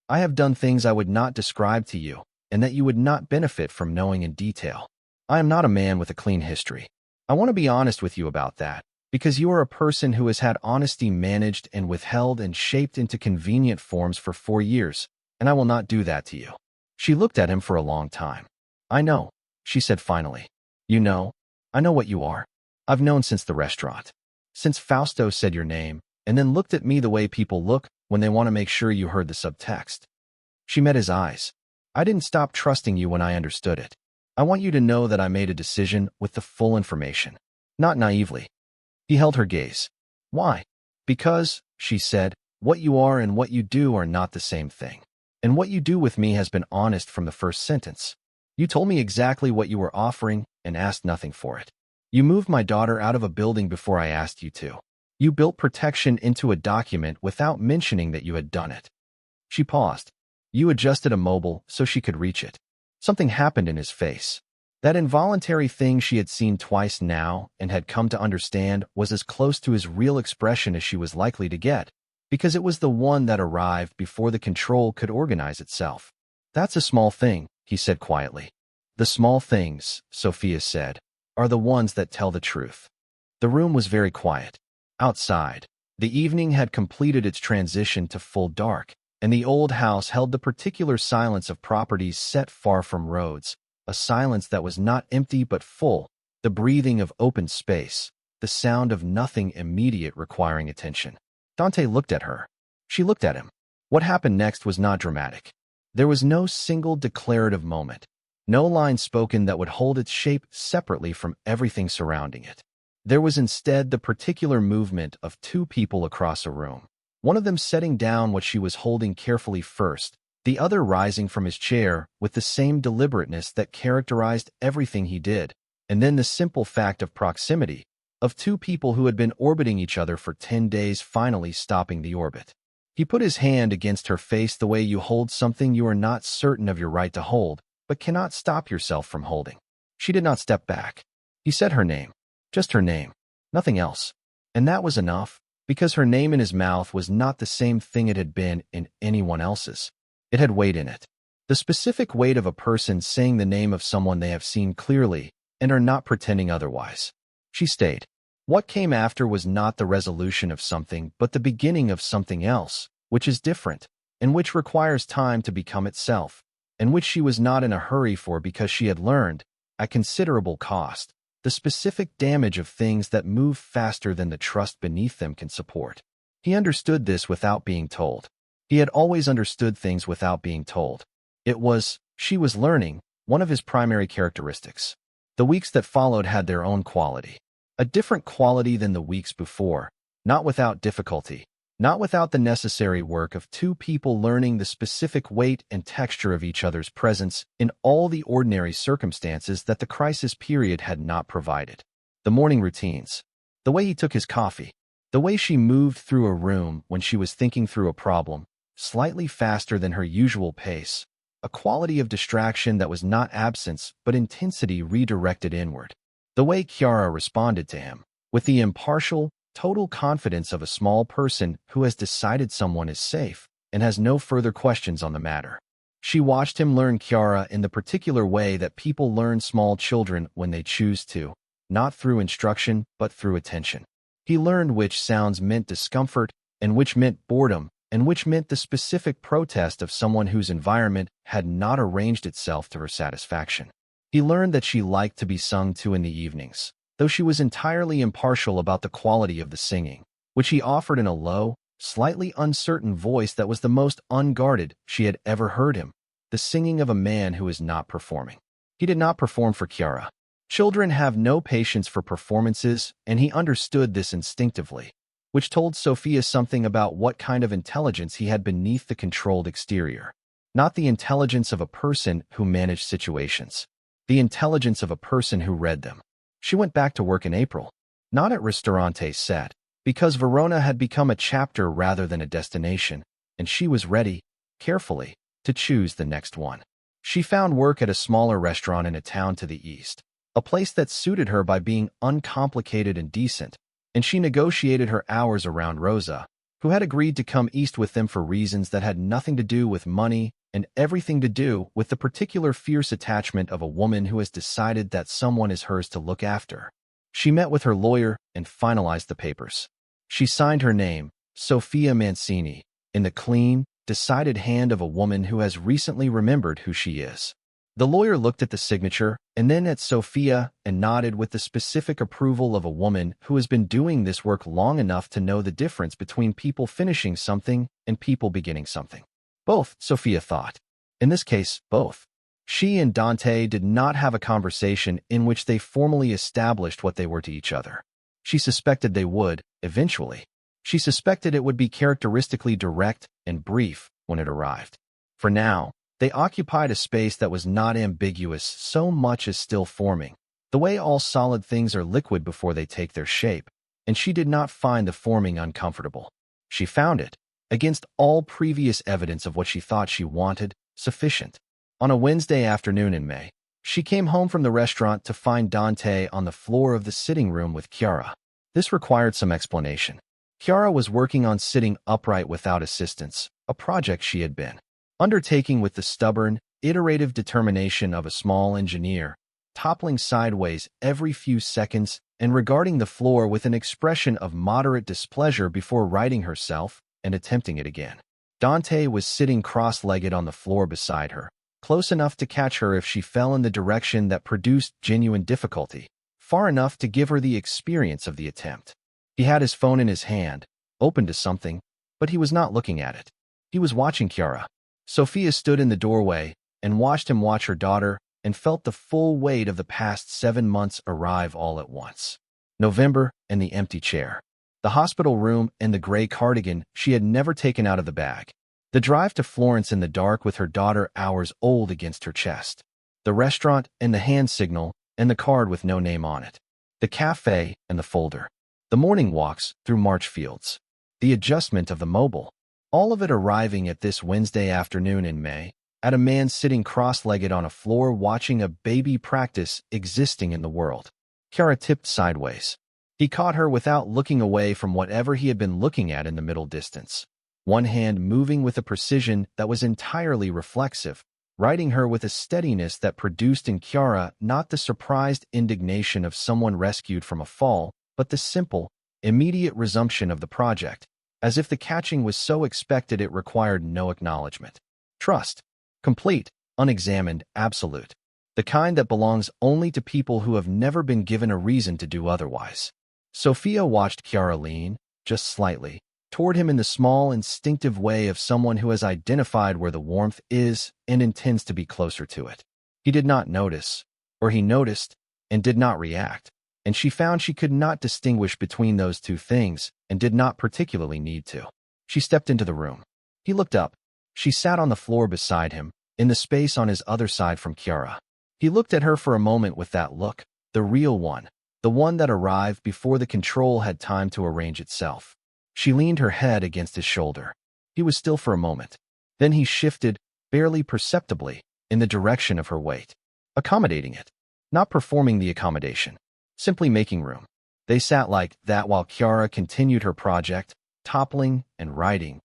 "I have done things I would not describe to you, and that you would not benefit from knowing in detail. I am not a man with a clean history. I want to be honest with you about that, because you are a person who has had honesty managed and withheld and shaped into convenient forms for 4 years, and I will not do that to you." She looked at him for a long time. "I know," she said finally. "You know? I know what you are. I've known since the restaurant. Since Fausto said your name, and then looked at me the way people look when they want to make sure you heard the subtext." She met his eyes. "I didn't stop trusting you when I understood it. I want you to know that I made a decision with the full information, not naively." He held her gaze. "Why?" "Because," she said, "what you are and what you do are not the same thing. And what you do with me has been honest from the first sentence. You told me exactly what you were offering and asked nothing for it. You moved my daughter out of a building before I asked you to. You built protection into a document without mentioning that you had done it." She paused. "You adjusted a mobile so she could reach it." Something happened in his face. That involuntary thing she had seen twice now and had come to understand was as close to his real expression as she was likely to get, because it was the one that arrived before the control could organize itself. "That's a small thing," he said quietly. "The small things," Sofia said, "are the ones that tell the truth." The room was very quiet. Outside, the evening had completed its transition to full dark, and the old house held the particular silence of properties set far from roads, a silence that was not empty but full, the breathing of open space, the sound of nothing immediate requiring attention. Dante looked at her. She looked at him. What happened next was not dramatic. There was no single declarative moment, no line spoken that would hold its shape separately from everything surrounding it. There was instead the particular movement of two people across a room, one of them setting down what she was holding carefully first, the other rising from his chair with the same deliberateness that characterized everything he did, and then the simple fact of proximity, of two people who had been orbiting each other for 10 days finally stopping the orbit. He put his hand against her face the way you hold something you are not certain of your right to hold, but cannot stop yourself from holding. She did not step back. He said her name, just her name, nothing else. And that was enough, because her name in his mouth was not the same thing it had been in anyone else's. It had weight in it. The specific weight of a person saying the name of someone they have seen clearly and are not pretending otherwise. She stayed. What came after was not the resolution of something, but the beginning of something else, which is different, and which requires time to become itself, and which she was not in a hurry for because she had learned, at considerable cost, the specific damage of things that move faster than the trust beneath them can support. He understood this without being told. He had always understood things without being told. It was, she was learning, one of his primary characteristics. The weeks that followed had their own quality. A different quality than the weeks before, not without difficulty, not without the necessary work of two people learning the specific weight and texture of each other's presence in all the ordinary circumstances that the crisis period had not provided. The morning routines, the way he took his coffee, the way she moved through a room when she was thinking through a problem, slightly faster than her usual pace, a quality of distraction that was not absence but intensity redirected inward. The way Chiara responded to him, with the impartial, total confidence of a small person who has decided someone is safe and has no further questions on the matter. She watched him learn Chiara in the particular way that people learn small children when they choose to, not through instruction but through attention. He learned which sounds meant discomfort and which meant boredom and which meant the specific protest of someone whose environment had not arranged itself to her satisfaction. He learned that she liked to be sung to in the evenings, though she was entirely impartial about the quality of the singing, which he offered in a low, slightly uncertain voice that was the most unguarded she had ever heard him, the singing of a man who is not performing. He did not perform for Chiara. Children have no patience for performances, and he understood this instinctively, which told Sofia something about what kind of intelligence he had beneath the controlled exterior. Not the intelligence of a person who managed situations, the intelligence of a person who read them. She went back to work in April, not at Ristorante Set, because Verona had become a chapter rather than a destination, and she was ready, carefully, to choose the next one. She found work at a smaller restaurant in a town to the east, a place that suited her by being uncomplicated and decent, and she negotiated her hours around Rosa, who had agreed to come east with them for reasons that had nothing to do with money and everything to do with the particular fierce attachment of a woman who has decided that someone is hers to look after. She met with her lawyer and finalized the papers. She signed her name, Sofia Mancini, in the clean, decided hand of a woman who has recently remembered who she is. The lawyer looked at the signature and then at Sofia and nodded with the specific approval of a woman who has been doing this work long enough to know the difference between people finishing something and people beginning something. Both, Sofia thought. In this case, both. She and Dante did not have a conversation in which they formally established what they were to each other. She suspected they would, eventually. She suspected it would be characteristically direct and brief when it arrived. For now, they occupied a space that was not ambiguous so much as still forming, the way all solid things are liquid before they take their shape, and she did not find the forming uncomfortable. She found it, against all previous evidence of what she thought she wanted, sufficient. On a Wednesday afternoon in May, she came home from the restaurant to find Dante on the floor of the sitting room with Chiara. This required some explanation. Chiara was working on sitting upright without assistance, a project she had been undertaking with the stubborn, iterative determination of a small engineer, toppling sideways every few seconds and regarding the floor with an expression of moderate displeasure before righting herself and attempting it again. Dante was sitting cross-legged on the floor beside her, close enough to catch her if she fell in the direction that produced genuine difficulty, far enough to give her the experience of the attempt. He had his phone in his hand, open to something, but he was not looking at it. He was watching Chiara. Sofia stood in the doorway and watched him watch her daughter and felt the full weight of the past 7 months arrive all at once. November and the empty chair. The hospital room and the gray cardigan she had never taken out of the bag. The drive to Florence in the dark with her daughter hours old against her chest. The restaurant and the hand signal and the card with no name on it. The cafe and the folder. The morning walks through March fields. The adjustment of the mobile. All of it arriving at this Wednesday afternoon in May, at a man sitting cross-legged on a floor watching a baby practice existing in the world. Chiara tipped sideways. He caught her without looking away from whatever he had been looking at in the middle distance. One hand moving with a precision that was entirely reflexive, righting her with a steadiness that produced in Chiara not the surprised indignation of someone rescued from a fall, but the simple, immediate resumption of the project, as if the catching was so expected it required no acknowledgement. Trust. Complete, unexamined, absolute. The kind that belongs only to people who have never been given a reason to do otherwise. Sofia watched Chiara lean, just slightly, toward him in the small, instinctive way of someone who has identified where the warmth is and intends to be closer to it. He did not notice, or he noticed, and did not react, and she found she could not distinguish between those two things and did not particularly need to. She stepped into the room. He looked up. She sat on the floor beside him, in the space on his other side from Chiara. He looked at her for a moment with that look, the real one, the one that arrived before the control had time to arrange itself. She leaned her head against his shoulder. He was still for a moment. Then he shifted, barely perceptibly, in the direction of her weight, accommodating it. Not performing the accommodation, simply making room. They sat like that while Chiara continued her project, toppling and writing,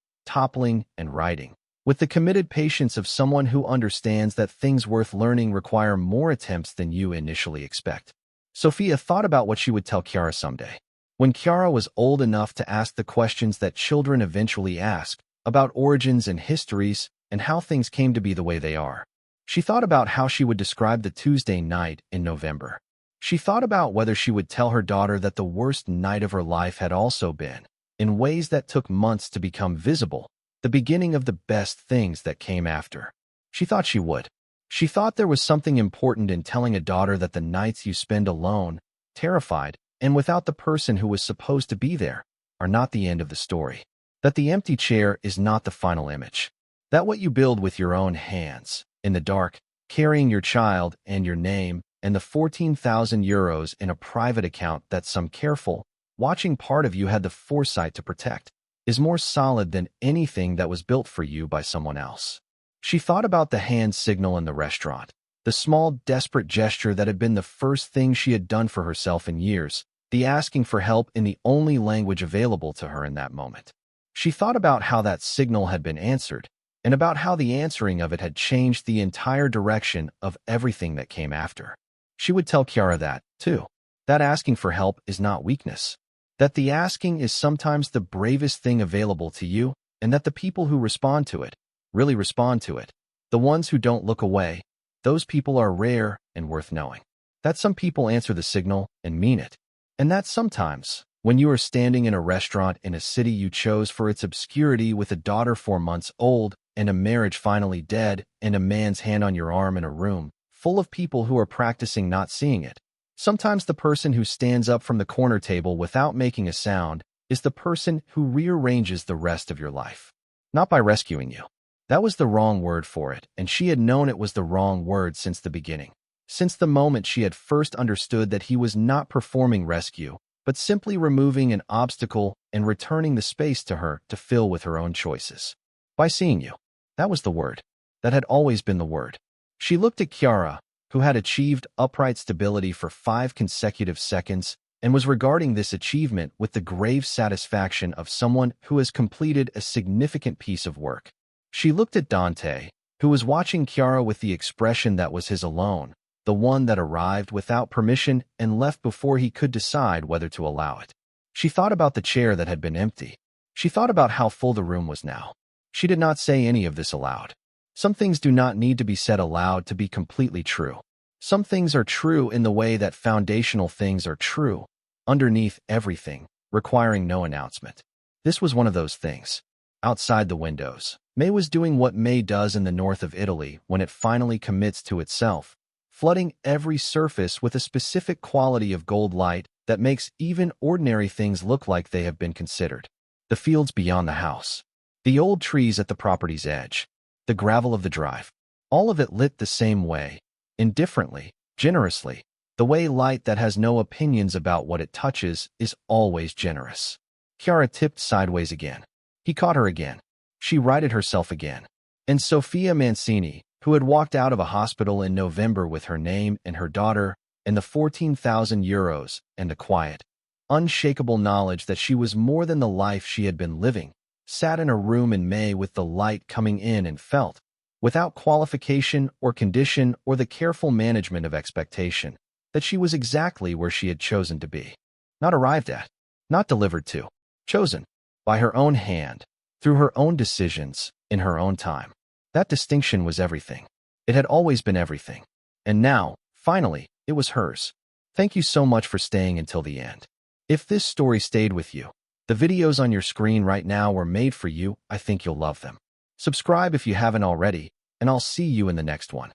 with the committed patience of someone who understands that things worth learning require more attempts than you initially expect. Sofia thought about what she would tell Chiara someday. When Chiara was old enough to ask the questions that children eventually ask, about origins and histories and how things came to be the way they are. She thought about how she would describe the Tuesday night in November. She thought about whether she would tell her daughter that the worst night of her life had also been, in ways that took months to become visible, the beginning of the best things that came after. She thought she would. She thought there was something important in telling a daughter that the nights you spend alone, terrified, and without the person who was supposed to be there, are not the end of the story. That the empty chair is not the final image. That what you build with your own hands, in the dark, carrying your child and your name, and the 14,000 euros in a private account that some careful, watching part of you had the foresight to protect, is more solid than anything that was built for you by someone else. She thought about the hand signal in the restaurant, the small, desperate gesture that had been the first thing she had done for herself in years, the asking for help in the only language available to her in that moment. She thought about how that signal had been answered, and about how the answering of it had changed the entire direction of everything that came after. She would tell Chiara that, too. That asking for help is not weakness. That the asking is sometimes the bravest thing available to you, and that the people who respond to it, really respond to it, the ones who don't look away, those people are rare and worth knowing. That some people answer the signal and mean it. And that sometimes, when you are standing in a restaurant in a city you chose for its obscurity with a daughter 4 months old, and a marriage finally dead, and a man's hand on your arm in a room full of people who are practicing not seeing it, sometimes the person who stands up from the corner table without making a sound is the person who rearranges the rest of your life. Not by rescuing you. That was the wrong word for it, and she had known it was the wrong word since the beginning. Since the moment she had first understood that he was not performing rescue, but simply removing an obstacle and returning the space to her to fill with her own choices. By seeing you. That was the word. That had always been the word. She looked at Chiara, who had achieved upright stability for 5 consecutive seconds, and was regarding this achievement with the grave satisfaction of someone who has completed a significant piece of work. She looked at Dante, who was watching Chiara with the expression that was his alone, the one that arrived without permission and left before he could decide whether to allow it. She thought about the chair that had been empty. She thought about how full the room was now. She did not say any of this aloud. Some things do not need to be said aloud to be completely true. Some things are true in the way that foundational things are true, underneath everything, requiring no announcement. This was one of those things. Outside the windows, May was doing what May does in the north of Italy when it finally commits to itself, flooding every surface with a specific quality of gold light that makes even ordinary things look like they have been considered. The fields beyond the house, the old trees at the property's edge, the gravel of the drive, all of it lit the same way, indifferently, generously, the way light that has no opinions about what it touches is always generous. Chiara tipped sideways again. He caught her again. She righted herself again. And Sofia Mancini, who had walked out of a hospital in November with her name and her daughter, and the 14,000 euros, and the quiet, unshakable knowledge that she was more than the life she had been living, sat in a room in May with the light coming in and felt, without qualification or condition or the careful management of expectation, that she was exactly where she had chosen to be. Not arrived at, not delivered to, chosen, by her own hand, through her own decisions, in her own time. That distinction was everything. It had always been everything. And now, finally, it was hers. Thank you so much for staying until the end. If this story stayed with you, the videos on your screen right now were made for you. I think you'll love them. Subscribe if you haven't already, and I'll see you in the next one.